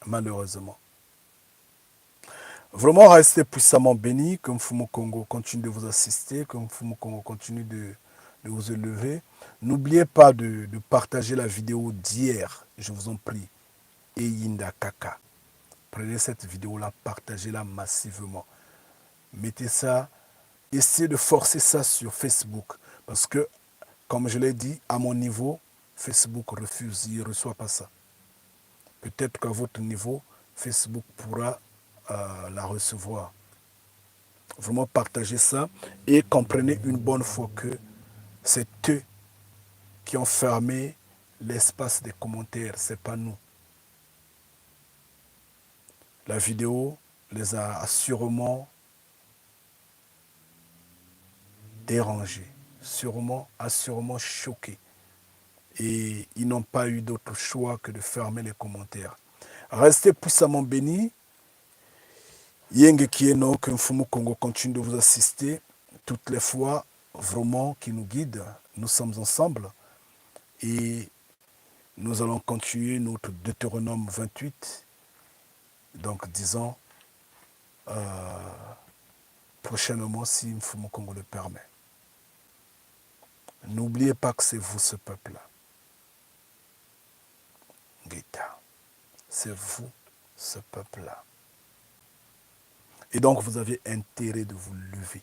Malheureusement. Vraiment, restez puissamment bénis, que Mfumu Kongo continue de vous assister, que Mfumu Kongo continue de vous élever. N'oubliez pas de partager la vidéo d'hier, je vous en prie. Eyinda Kaka. Prenez cette vidéo-là, partagez-la massivement. Mettez ça, essayez de forcer ça sur Facebook. Parce que, comme je l'ai dit, à mon niveau, Facebook refuse, il ne reçoit pas ça. Peut-être qu'à votre niveau, Facebook pourra la recevoir. Vraiment partagez ça et comprenez une bonne fois que c'est eux qui ont fermé l'espace des commentaires, ce n'est pas nous. La vidéo les a sûrement dérangés, a sûrement choqués. Et ils n'ont pas eu d'autre choix que de fermer les commentaires. Restez puissamment bénis. Yenge Kieno, que Mfumu Kongo continue de vous assister toutes les fois, vraiment, qui nous guide. Nous sommes ensemble et nous allons continuer notre Deutéronome 28. Donc, disons, prochainement, si Mfumu Kongo le permet. N'oubliez pas que c'est vous, ce peuple-là. Guita, c'est vous, ce peuple-là. Et donc, vous avez intérêt de vous lever.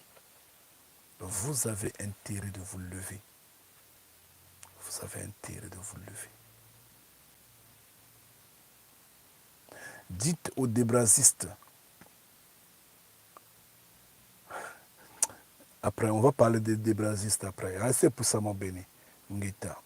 Vous avez intérêt de vous lever. Vous avez intérêt de vous lever. Dites aux débrasistes. Après, on va parler des débrasistes après. Restez puissamment bénis. Ngita.